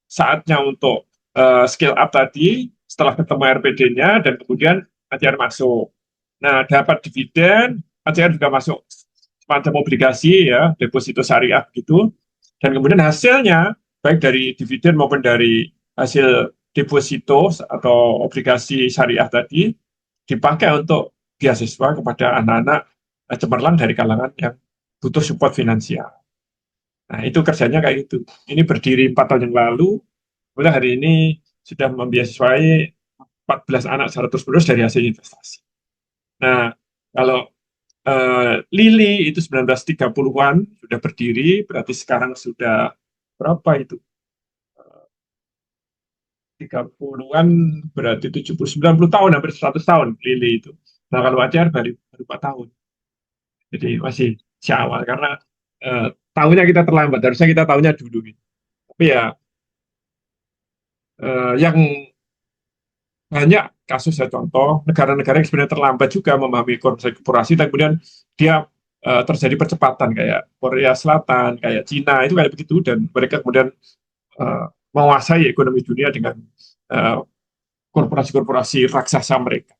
saatnya untuk scale up tadi, setelah ketemu RPD-nya, dan kemudian ACR masuk. Nah, dapat dividen, ACR juga masuk semacam obligasi, ya, deposito syariah gitu, dan kemudian hasilnya, baik dari dividen maupun dari hasil deposito atau obligasi syariah tadi, dipakai untuk beasiswa kepada anak-anak cemerlang dari kalangan yang butuh support finansial. Nah, itu kerjanya kayak gitu. Ini berdiri 4 tahun yang lalu, kemudian hari ini sudah membiasiswai 14 anak secara terus-menerus dari hasil investasi. Nah, kalau Lili itu 1930-an sudah berdiri, berarti sekarang sudah berapa itu? 30-an berarti 70-90 tahun, hampir 100 tahun Lili itu. Nah, kalau ACR baru 4 tahun. Jadi masih awal, karena tahunnya kita terlambat, harusnya kita tahunya dulu gitu. Tapi ya yang banyak kasus, ya, contoh negara-negara yang sebenarnya terlambat juga memahami korporasi, dan kemudian dia terjadi percepatan, kayak Korea Selatan, kayak Cina, itu kayak begitu, dan mereka kemudian menguasai ekonomi dunia dengan korporasi-korporasi raksasa mereka.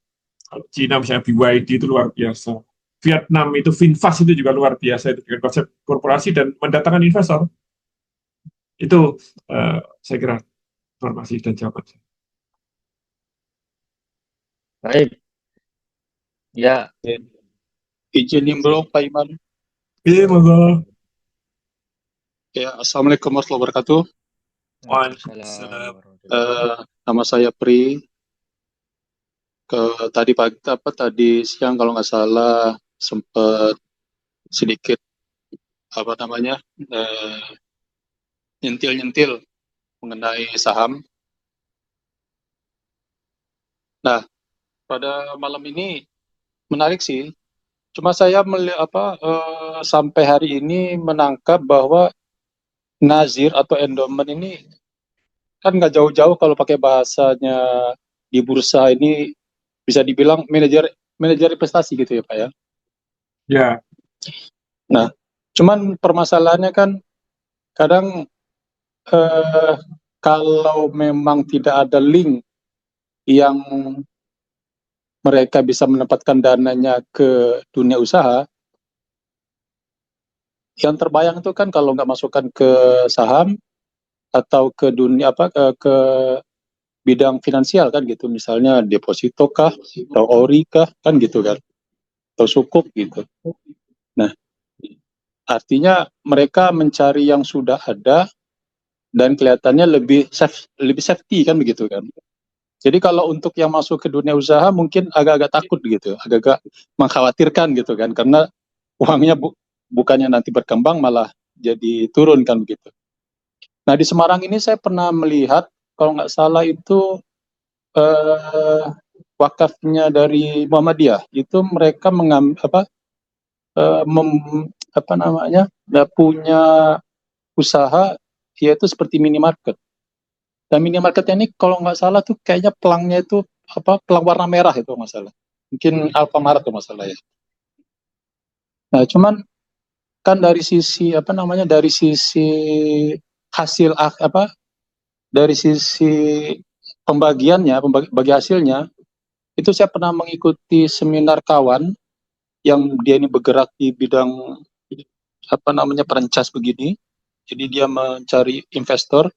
Kalau Cina misalnya BYD itu luar biasa, Vietnam itu VinFast itu juga luar biasa, itu dengan konsep korporasi dan mendatangkan investor. Itu saya kira informasi dan jawaban saya. Baik. Ya, Izin nimbrung Pak Iman. Iya, monggo. Ya, Assalamualaikum warahmatullahi wabarakatuh. Waalaikumsalam. Nama saya Pri. Tadi siang kalau nggak salah sempat sedikit nyentil-nyentil mengenai saham. Nah, pada malam ini menarik sih. Cuma saya sampai hari ini menangkap bahwa nazir atau endowment ini kan nggak jauh-jauh, kalau pakai bahasanya di bursa ini bisa dibilang manajer investasi gitu ya Pak ya. Ya, Nah, cuman permasalahannya kan kadang kalau memang tidak ada link yang mereka bisa menempatkan dananya ke dunia usaha, yang terbayang itu kan kalau nggak masukkan ke saham atau ke dunia ke bidang finansial kan gitu, misalnya deposito kah, atau ori kah, kan gitu kan, atau sukuk gitu. Nah, artinya mereka mencari yang sudah ada dan kelihatannya lebih safety kan begitu kan. Jadi kalau untuk yang masuk ke dunia usaha mungkin agak-agak takut gitu, agak-agak mengkhawatirkan gitu kan, karena uangnya bukannya nanti berkembang malah jadi turun kan begitu. Nah di Semarang ini saya pernah melihat kalau nggak salah itu wakafnya dari Muhammadiyah itu mereka punya usaha yaitu seperti minimarket. Dan minimarketnya ini kalau nggak salah tuh kayaknya pelangnya itu pelang warna merah itu masalah. Mungkin Alfamart tuh masalah ya. Nah, cuman kan dari sisi hasil dari sisi pembagiannya, bagi hasilnya itu saya pernah mengikuti seminar kawan yang dia ini bergerak di bidang perencas begini. Jadi dia mencari investor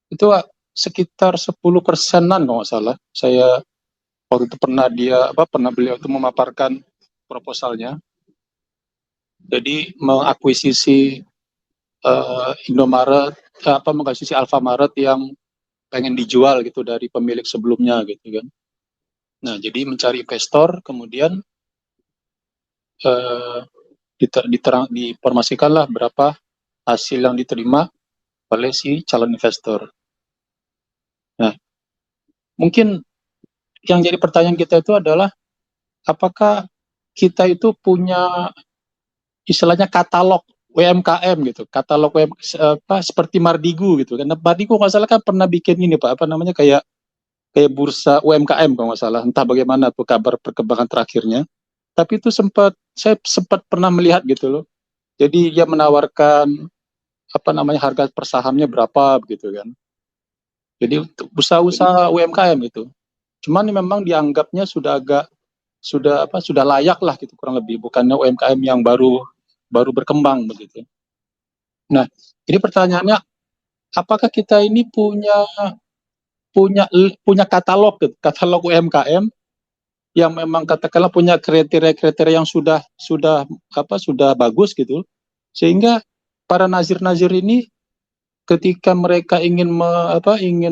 itu sekitar 10%-an kalau nggak salah. Saya waktu itu pernah beliau itu memaparkan proposalnya. Jadi mengakuisisi Indomaret, mengakuisisi Alfamaret yang pengen dijual gitu dari pemilik sebelumnya gitu kan. Nah, jadi mencari investor, kemudian diinformasikanlah berapa hasil yang diterima oleh si calon investor. Nah, mungkin yang jadi pertanyaan kita itu adalah apakah kita itu punya istilahnya katalog UMKM gitu, katalog seperti Mardigu gitu kan. Mardigu nggak salah kan pernah bikin ini Pak, kayak bursa UMKM kalau nggak salah, entah bagaimana tuh kabar perkembangan terakhirnya. Tapi itu saya sempat pernah melihat gitu loh. Jadi dia menawarkan harga per sahamnya berapa begitu kan. Jadi untuk usaha-usaha UMKM itu. Cuman memang dianggapnya sudah layak lah gitu kurang lebih, bukannya UMKM yang baru berkembang begitu. Nah, ini pertanyaannya, apakah kita ini punya katalog UMKM yang memang katakanlah punya kriteria-kriteria yang sudah bagus gitu, sehingga para nazir-nazir ini ketika mereka ingin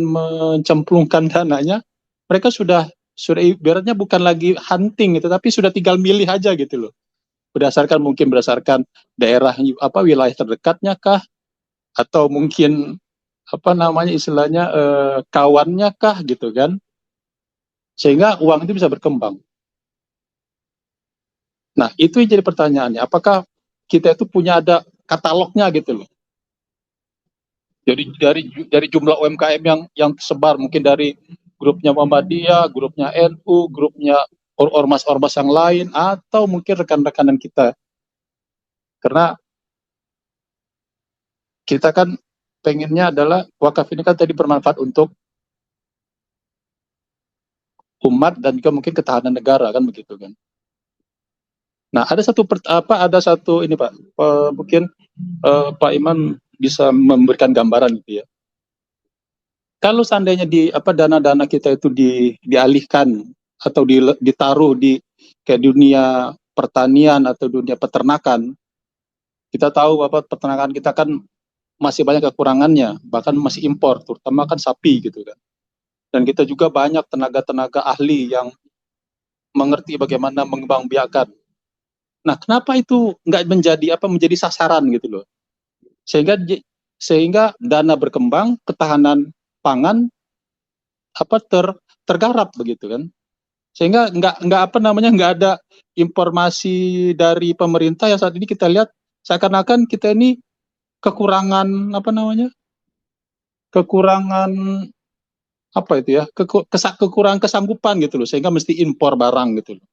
mencemplungkan dananya, mereka sudah ibaratnya bukan lagi hunting gitu, tapi sudah tinggal milih aja gitu loh. Berdasarkan daerah wilayah terdekatnya kah, atau mungkin istilahnya kawannya kah gitu kan, sehingga uang itu bisa berkembang. Nah itu yang jadi pertanyaannya, apakah kita itu punya ada katalognya gitu loh. Jadi dari jumlah UMKM yang tersebar, mungkin dari grupnya Muhammadiyah, grupnya NU, grupnya ormas-ormas yang lain, atau mungkin rekan-rekanan kita. Karena kita kan pengennya adalah wakaf ini kan tadi bermanfaat untuk umat dan juga mungkin ketahanan negara kan begitu kan. Nah ada satu ini Pak, mungkin Pak Iman bisa memberikan gambaran gitu ya. Kalau seandainya dana-dana kita itu dialihkan atau ditaruh di kayak dunia pertanian atau dunia peternakan, kita tahu peternakan kita kan masih banyak kekurangannya, bahkan masih impor, terutama kan sapi gitu kan. Dan kita juga banyak tenaga-tenaga ahli yang mengerti bagaimana mengembangbiakan. Nah, kenapa itu nggak menjadi sasaran gitu loh? Sehingga dana berkembang, ketahanan pangan tergarap begitu kan. Sehingga nggak ada informasi dari pemerintah yang saat ini kita lihat seakan-akan kita ini kekurangan kekurangan kesanggupan gitu loh, sehingga mesti impor barang gitu loh.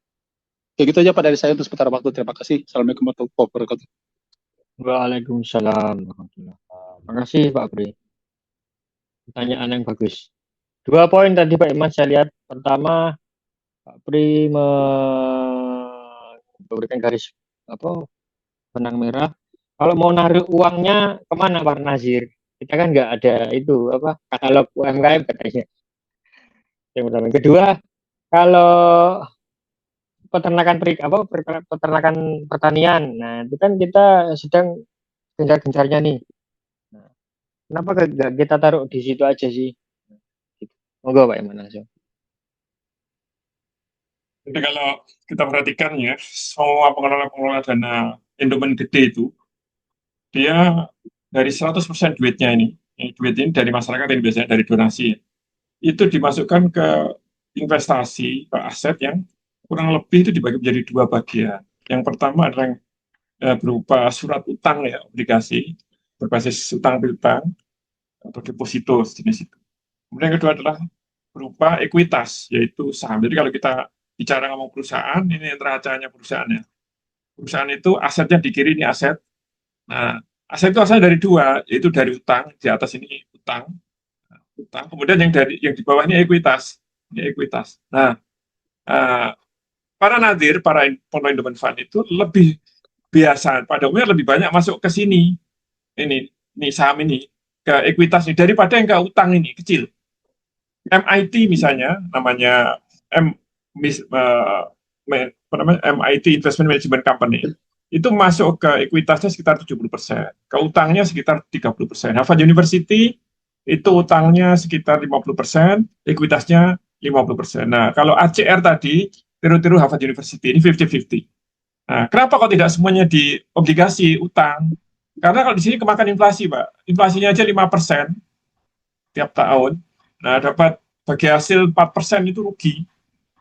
Kayak gitu aja Pak dari saya untuk sementara waktu. Terima kasih. Assalamualaikum warahmatullahi wabarakatuh. Waalaikumsalam warahmatullahi wabarakatuh. Terima kasih Pak Pri. Pertanyaan yang bagus. 2 poin tadi Pak Iman saya lihat. Pertama, Pak Pri memberikan garis benang merah. Kalau mau naruh uangnya kemana Pak Nazir? Kita kan nggak ada itu katalog UMKM katanya. Yang pertama. Yang kedua, kalau peternakan pertanian. Nah, itu kan kita sedang gencar-gencarnya nih. Nah, kenapa nggak kita taruh di situ aja sih? Gitu. Monggo Pak Iman langsung. Jadi kalau kita perhatikan ya, semua pengelola dana endowment gede itu, dia dari 100% duitnya duit ini dari masyarakat ini biasanya dari donasi, itu dimasukkan ke investasi, ke aset yang kurang lebih itu dibagi menjadi 2 bagian. Yang pertama adalah berupa surat utang ya, obligasi, berbasis utang piutang, atau deposito sejenis itu. Kemudian yang kedua adalah berupa ekuitas, yaitu saham. Jadi kalau kita bicara ngomong perusahaan, ini neracanya perusahaannya. Perusahaan itu asetnya di kiri ini aset. Nah, aset itu asalnya dari 2, yaitu dari utang, di atas ini utang. Kemudian yang di bawah ini ekuitas. Ini ekuitas. Nah, para nadir, para pengelola endowment fund itu lebih biasa, pada umumnya lebih banyak masuk ke sini. Ini saham ini, ke ekuitas ini, daripada yang ke utang ini, kecil. MIT misalnya, namanya MIT Investment Management Company, itu masuk ke ekuitasnya sekitar 70%, ke utangnya sekitar 30%. Harvard University itu utangnya sekitar 50%, ekuitasnya 50%. Nah, kalau ACR tadi, tiru-tiru Harvard University, ini 50-50. Nah, kenapa kok tidak semuanya di obligasi, utang? Karena kalau di sini kemakan inflasi, Pak. Inflasinya aja 5% tiap tahun. Nah, dapat bagi hasil 4% itu rugi.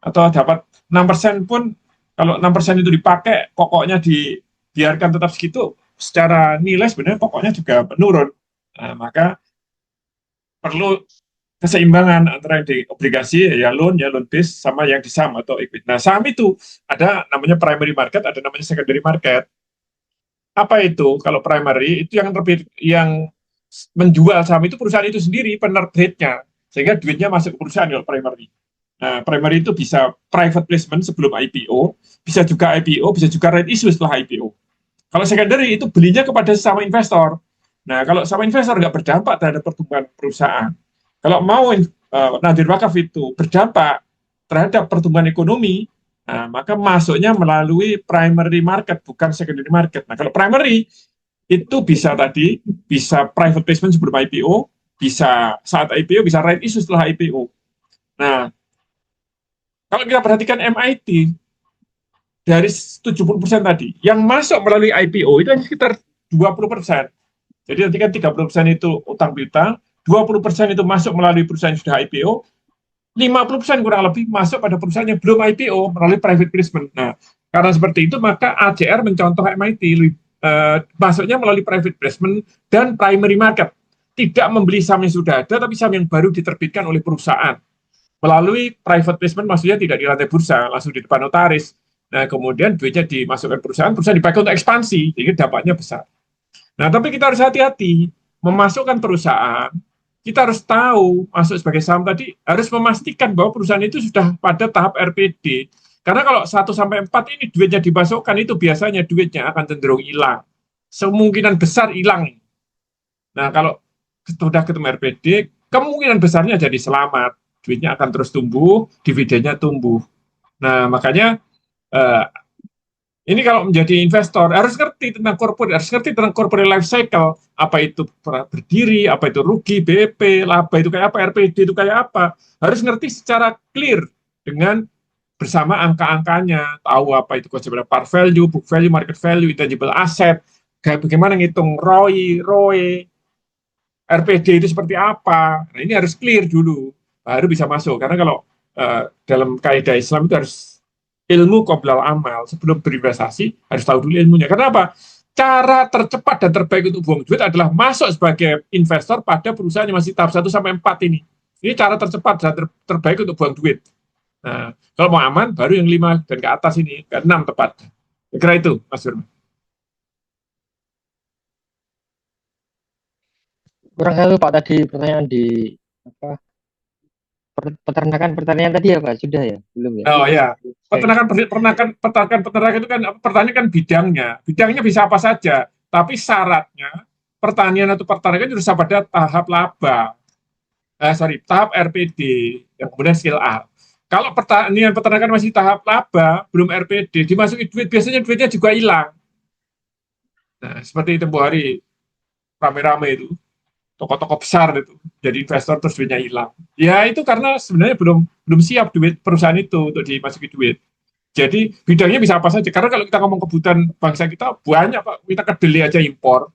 Atau dapat 6% pun, kalau 6% itu dipakai, pokoknya dibiarkan tetap segitu, secara nilai sebenarnya pokoknya juga menurun. Nah, maka perlu keseimbangan antara yang di obligasi, ya loan base, sama yang di saham atau equity. Nah, saham itu ada namanya primary market, ada namanya secondary market. Apa itu? Kalau primary, itu yang menjual saham itu perusahaan itu sendiri, penerbitnya. Sehingga duitnya masuk ke perusahaan kalau primary. Nah, primary itu bisa private placement sebelum IPO, bisa juga IPO, bisa juga right issue setelah IPO. Kalau secondary itu belinya kepada sesama investor. Nah, kalau sama investor nggak berdampak terhadap pertumbuhan perusahaan. Kalau mau nadir wakaf itu berdampak terhadap pertumbuhan ekonomi, nah, maka masuknya melalui primary market, bukan secondary market. Nah, kalau primary itu bisa private placement sebelum IPO, bisa saat IPO, bisa right issue setelah IPO. Nah, kalau kita perhatikan MIT, dari 70% tadi, yang masuk melalui IPO itu hanya sekitar 20%. Jadi nanti kan 30% itu utang piutang, 20% itu masuk melalui perusahaan yang sudah IPO, 50% kurang lebih masuk pada perusahaan yang belum IPO melalui private placement. Nah, karena seperti itu, maka ACR mencontoh MIT, masuknya melalui private placement dan primary market. Tidak membeli saham yang sudah ada, tapi saham yang baru diterbitkan oleh perusahaan. Melalui private placement maksudnya tidak di lantai bursa, langsung di depan notaris. Nah, kemudian duitnya dimasukkan perusahaan dipakai untuk ekspansi, jadi dampaknya besar. Nah, tapi kita harus hati-hati, memasukkan perusahaan, kita harus tahu, masuk sebagai saham tadi, harus memastikan bahwa perusahaan itu sudah pada tahap RPD. Karena kalau 1-4 ini duitnya dimasukkan, itu biasanya duitnya akan cenderung hilang. Kemungkinan besar hilang. Nah, kalau sudah ketemu RPD, kemungkinan besarnya jadi selamat. Duitnya akan terus tumbuh, dividennya tumbuh. Nah, makanya ini kalau menjadi investor harus ngerti tentang corporate life cycle, apa itu berdiri, apa itu rugi, BP, laba itu kayak apa, RPD itu kayak apa, harus ngerti secara clear dengan bersama angka-angkanya, tahu apa itu konsep par value, book value, market value, intangible asset, bagaimana ngitung ROE, RPD itu seperti apa. Nah, ini harus clear dulu, baru bisa masuk. Karena kalau dalam kaidah Islam itu harus ilmu qoblal amal, sebelum berinvestasi harus tahu dulu ilmunya. Kenapa? Cara tercepat dan terbaik untuk buang duit adalah masuk sebagai investor pada perusahaan yang masih tahap 1-4 ini. Ini cara tercepat dan terbaik untuk buang duit. Nah, kalau mau aman, baru yang 5 dan ke atas ini, ke 6 tepat. Kira itu, Mas Firman. Kurang satu Pak tadi pertanyaan di apa peternakan pertanian tadi ya Pak? Sudah ya? Belum ya? Oh ya, Saya, peternakan itu kan pertanian kan bidangnya bisa apa saja, tapi syaratnya pertanian atau peternakan harus pada tahap laba, tahap RPD, yang kemudian skill up. Kalau pertanian peternakan masih tahap laba, belum RPD, dimasuki duit, biasanya duitnya juga hilang. Nah, seperti tempoh hari rame-rame itu, toko-toko besar itu, jadi investor terus duitnya hilang. Ya itu karena sebenarnya belum siap duit perusahaan itu untuk dimasuki duit. Jadi bidangnya bisa apa saja. Karena kalau kita ngomong kebutuhan bangsa kita banyak Pak. Kita kedelai aja impor.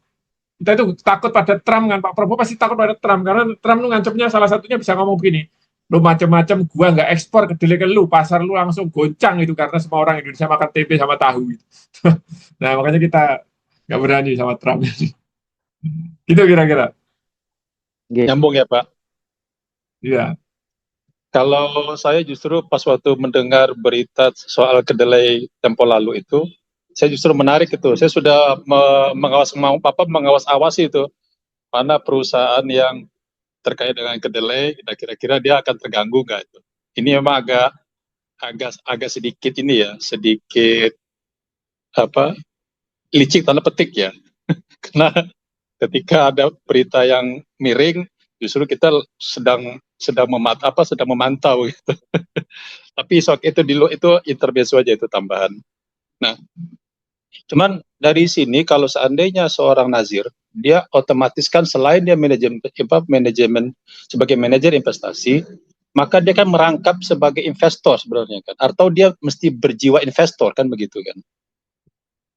Kita itu takut pada Trump kan Pak Prabowo pasti takut pada Trump karena Trump lu ngancamnya salah satunya bisa ngomong begini. Lu macam-macam gua nggak ekspor kedelai ke lu, pasar lu langsung goncang itu karena semua orang Indonesia makan tempe sama tahu gitu. Nah makanya kita nggak berani sama Trump. Gitu kira-kira. nggih. Nyambung ya Pak. Iya. Kalau saya justru pas waktu mendengar berita soal kedelai tempo lalu itu, saya justru menarik itu. Saya sudah mengawas-awasi itu mana perusahaan yang terkait dengan kedelai, dan kira-kira dia akan terganggu nggak itu. Ini memang agak sedikit ini ya, sedikit apa licik tanda petik ya. Karena ketika ada berita yang miring, justru kita sedang memantau gitu. Tapi itu intermezzo aja itu tambahan. Nah, cuman dari sini kalau seandainya seorang nazir, dia otomatis kan selain dia manajemen sebagai manajer investasi, maka dia kan merangkap sebagai investor sebenarnya kan, atau dia mesti berjiwa investor kan begitu kan.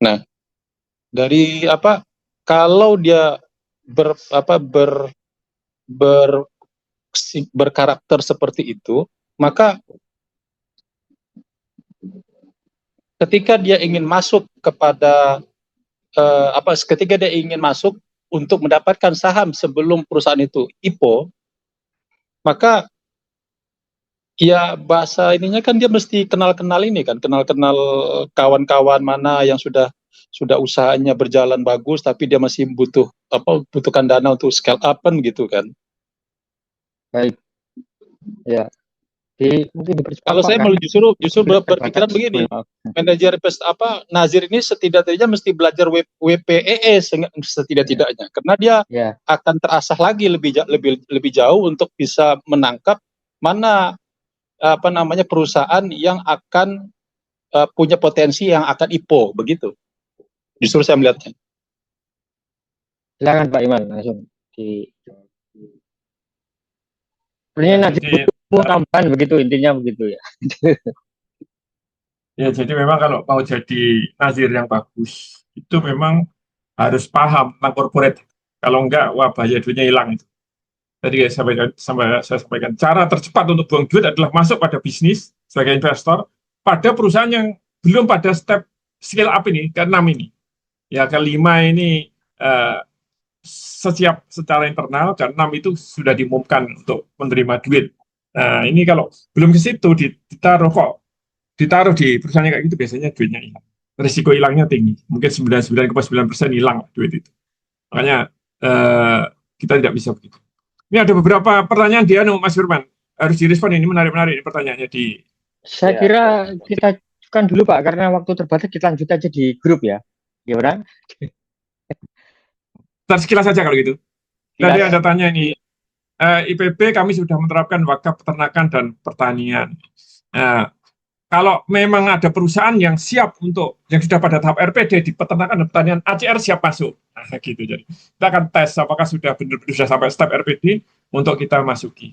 Nah, dari kalau dia berkarakter seperti itu, maka ketika dia ingin masuk kepada ketika dia ingin masuk untuk mendapatkan saham sebelum perusahaan itu IPO, maka ya bahasa ininya kan dia mesti kenal-kenal kawan-kawan mana yang sudah usahanya berjalan bagus tapi dia masih butuhkan dana untuk scale up kan gitu kan. Baik. Ya. Mungkin dipercepat Kalau Pak saya karena malah justru berpikiran begini, Maaf. manajer Nazir ini setidak-tidaknya mesti belajar WPEE setidak-tidaknya karena dia Ya. akan terasah lagi lebih jauh untuk bisa menangkap mana perusahaan yang akan punya potensi yang akan IPO begitu. Justru saya melihatnya. Silakan Pak Iman langsung di sebenarnya nanti Jadi, butuh tambahan begitu intinya begitu ya. ya, jadi memang kalau mau jadi nazir yang bagus, itu memang harus paham tentang corporate. Kalau enggak, wah bahaya duitnya hilang itu. Tadi saya sampaikan, cara tercepat untuk buang duit adalah masuk pada bisnis sebagai investor pada perusahaan yang belum pada step scale up ini, ke-6 ini. Ya, ke-5 ini setiap secara internal, dan 6 itu sudah diumumkan untuk menerima duit. Nah, ini kalau belum ke situ, ditaruh di perusahaan kayak gitu, biasanya duitnya hilang. Risiko hilangnya tinggi. Mungkin 99,9% hilang duit itu. Makanya kita tidak bisa begitu. Ini ada beberapa pertanyaan dia, Mas Firman. Harus direspon, ini menarik-menarik pertanyaannya di. Saya kira kita kan dulu Pak karena waktu terbatas kita lanjut aja di grup ya. Ya orang. Sekilas saja kalau gitu. Tadi ada tanya ini, IPB kami sudah menerapkan wakaf peternakan dan pertanian. Kalau memang ada perusahaan yang siap yang sudah pada tahap RPD di peternakan dan pertanian, ACR siap masuk. Nah, gitu. Jadi kita akan tes apakah sudah benar-benar sudah sampai step RPD untuk kita masuki.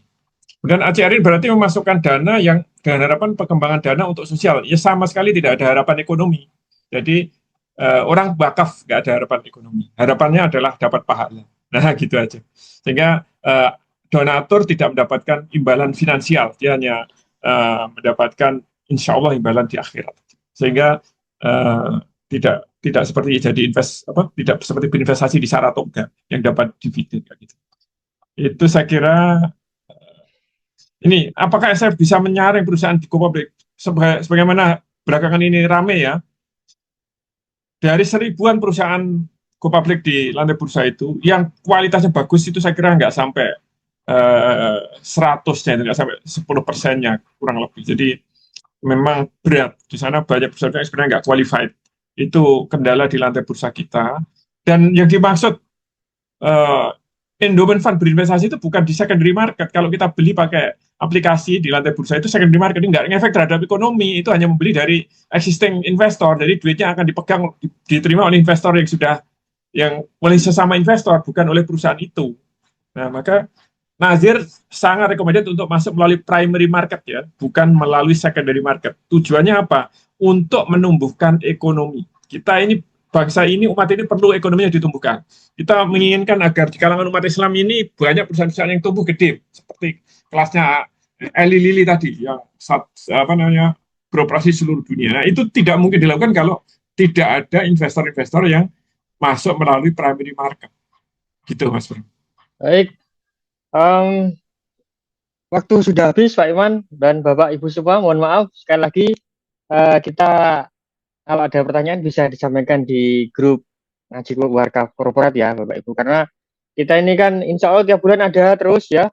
Kemudian ACR ini berarti memasukkan dana yang dengan harapan pengembangan dana untuk sosial. Ya sama sekali tidak ada harapan ekonomi. Jadi orang wakaf nggak ada harapan ekonomi. Harapannya adalah dapat pahala. Nah, gitu aja. Sehingga donatur tidak mendapatkan imbalan finansial. Dia hanya mendapatkan insya Allah imbalan di akhirat. Sehingga tidak seperti tidak seperti berinvestasi di Saratoga yang dapat dividen gitu. Itu saya kira Ini apakah SF bisa menyaring perusahaan di Go Public? Sebagaimana belakangan ini rame ya, dari seribuan perusahaan Go Public di lantai bursa itu, yang kualitasnya bagus itu saya kira nggak sampai 100-nya, nggak sampai 10%-nya kurang lebih. Jadi memang berat. Di sana banyak perusahaan yang sebenarnya nggak qualified. Itu kendala di lantai bursa kita. Dan yang dimaksud endowment fund berinvestasi itu bukan di secondary market. Kalau kita beli pakai aplikasi di lantai bursa itu secondary market, nggak ngefek terhadap ekonomi. Itu hanya membeli dari existing investor. Jadi duitnya akan dipegang, diterima oleh investor yang oleh sesama investor, bukan oleh perusahaan itu. Nah, maka Nazir sangat recommended untuk masuk melalui primary market ya, bukan melalui secondary market. Tujuannya apa? Untuk menumbuhkan ekonomi. Kita ini, bangsa ini, umat ini perlu ekonominya ditumbuhkan. Kita menginginkan agar di kalangan umat Islam ini banyak perusahaan-perusahaan yang tumbuh gede, seperti kelasnya Eli Lilly tadi, yang beroperasi seluruh dunia. Nah, itu tidak mungkin dilakukan kalau tidak ada investor-investor yang masuk melalui primary market. Gitu, Mas Bro. Baik, waktu sudah habis Pak Iman dan Bapak Ibu semua, mohon maaf sekali lagi, kita kalau ada pertanyaan bisa disampaikan di grup ngaji warga korporat ya Bapak Ibu, karena kita ini kan insya Allah tiap bulan ada terus ya.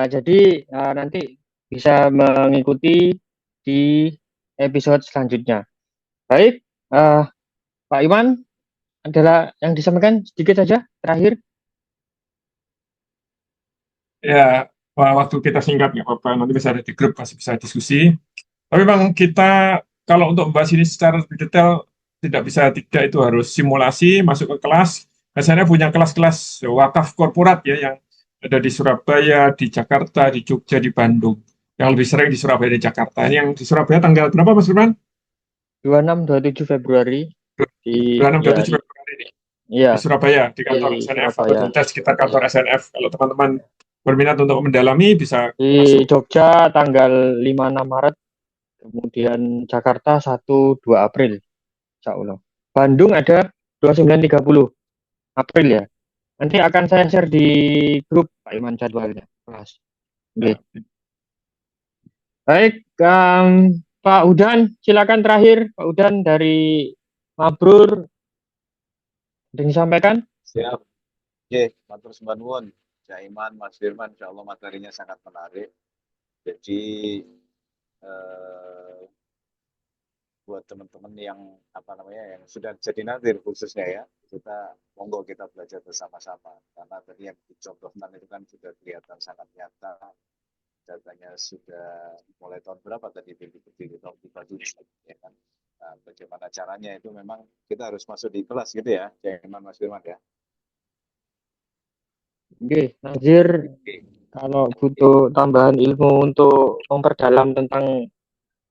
Jadi nanti bisa mengikuti di episode selanjutnya. Baik, Pak Iman, adalah yang disampaikan sedikit saja terakhir. Ya, waktu kita singkat nggak apa-apa, nanti bisa ada di grup, masih bisa diskusi. Tapi memang kita, kalau untuk membahas ini secara lebih detail, tidak bisa tidak, itu harus simulasi, masuk ke kelas. Biasanya punya kelas-kelas wakaf korporat ya, yang ada di Surabaya, di Jakarta, di Jogja, di Bandung. Yang lebih sering di Surabaya, di Jakarta. Ini yang di Surabaya tanggal berapa, Mas Firman? 26-27 Februari di 26-27 Februari ini. Iya, Di Surabaya, di kantor di SNF, atau Surabaya. di sekitar kantor SNF. Kalau teman-teman berminat untuk mendalami, bisa Di masuk. Jogja tanggal 5-6 Maret, kemudian Jakarta 1-2 April, insya Allah. Bandung ada 29-30 April ya. Nanti akan saya share di grup Pak Iman jadwalnya. Mas. Oke. Baik, Pak Udan, silakan terakhir Pak Udan dari Mabrur, ada yang disampaikan? Siap. Oke, matur sembah nuwun. Cak Iman, Mas Firman, insya Allah materinya sangat menarik. Jadi buat teman-teman yang yang sudah jadi nazir khususnya ya, kita monggo kita belajar bersama-sama, karena tadi yang dicontohkan itu kan sudah kelihatan sangat nyata, datanya sudah mulai tahun berapa tadi berdiri tahun 37 ya kan. Nah, bagaimana caranya itu memang kita harus masuk di kelas gitu ya, jangan Mas Firman ya. Oke, Nazir, kalau butuh tambahan ilmu untuk memperdalam tentang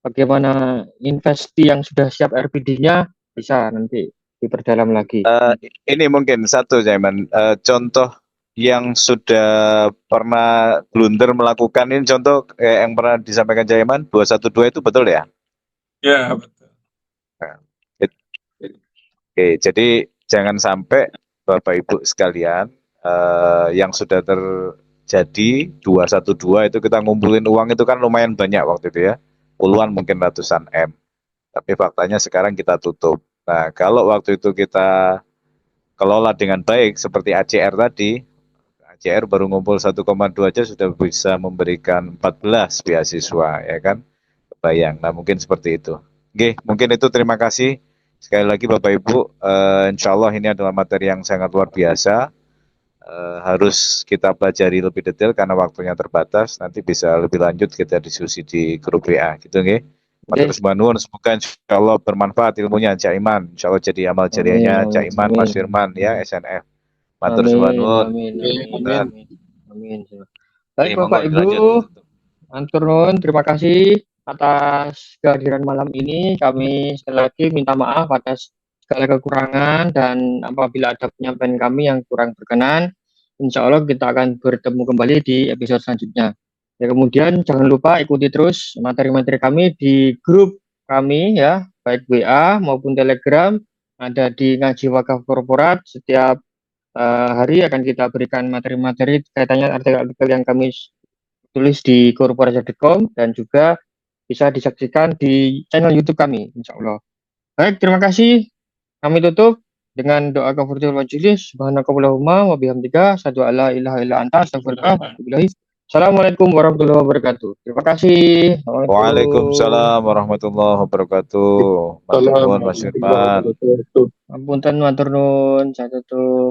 bagaimana investi yang sudah siap RPD-nya, bisa nanti diperdalam lagi. Ini mungkin satu, Jaiman, contoh yang sudah pernah blunder melakukan ini, contoh yang pernah disampaikan Jaiman 212 itu betul ya? Ya, betul. Nah, oke, jadi jangan sampai Bapak Ibu sekalian yang sudah terjadi 212 itu kita ngumpulin uang itu kan lumayan banyak waktu itu ya, puluhan mungkin ratusan M, tapi faktanya sekarang kita tutup. Nah, kalau waktu itu kita kelola dengan baik seperti ACR tadi, ACR baru ngumpul 1,2 aja sudah bisa memberikan 14 beasiswa ya kan, kebayang. Nah, mungkin seperti itu. Oke, mungkin itu, terima kasih sekali lagi Bapak Ibu. Insya Allah ini adalah materi yang sangat luar biasa, harus kita pelajari lebih detail karena waktunya terbatas. Nanti bisa lebih lanjut kita diskusi di grup WA gitu nggih. Matur sembah nuwun, semoga insya Allah bermanfaat ilmunya Cak Iman, insya Allah jadi amal jariahnya Cak Iman, Mas Firman ya, SNF. Matur sembah nuwun. Amin. Baik Bapak Ibu, matur nuwun, terima kasih atas kehadiran malam ini. Kami sekali lagi minta maaf atas segala kekurangan, dan apabila ada penyampaian kami yang kurang berkenan, insya Allah kita akan bertemu kembali di episode selanjutnya. Ya, kemudian jangan lupa ikuti terus materi-materi kami di grup kami ya, baik WA maupun Telegram, ada di Ngaji Wakaf Korporat. Setiap hari akan kita berikan materi-materi kaitannya artikel-artikel yang kami tulis di korporaja.com dan juga bisa disaksikan di channel YouTube kami, insya Allah. Baik, terima kasih. Kami tutup dengan doa kafaratul majelis. Subhanakallahumma wa bihamdika asyhadu an la ilaha illa anta astaghfiruka wa atubu ilaik. Assalamualaikum warahmatullahi wabarakatuh. Terima kasih. Assalamualaikum. Waalaikumsalam warahmatullahi wabarakatuh. Matur nuwun Mas Irfan. Apunten matur nuwun, saya tutup.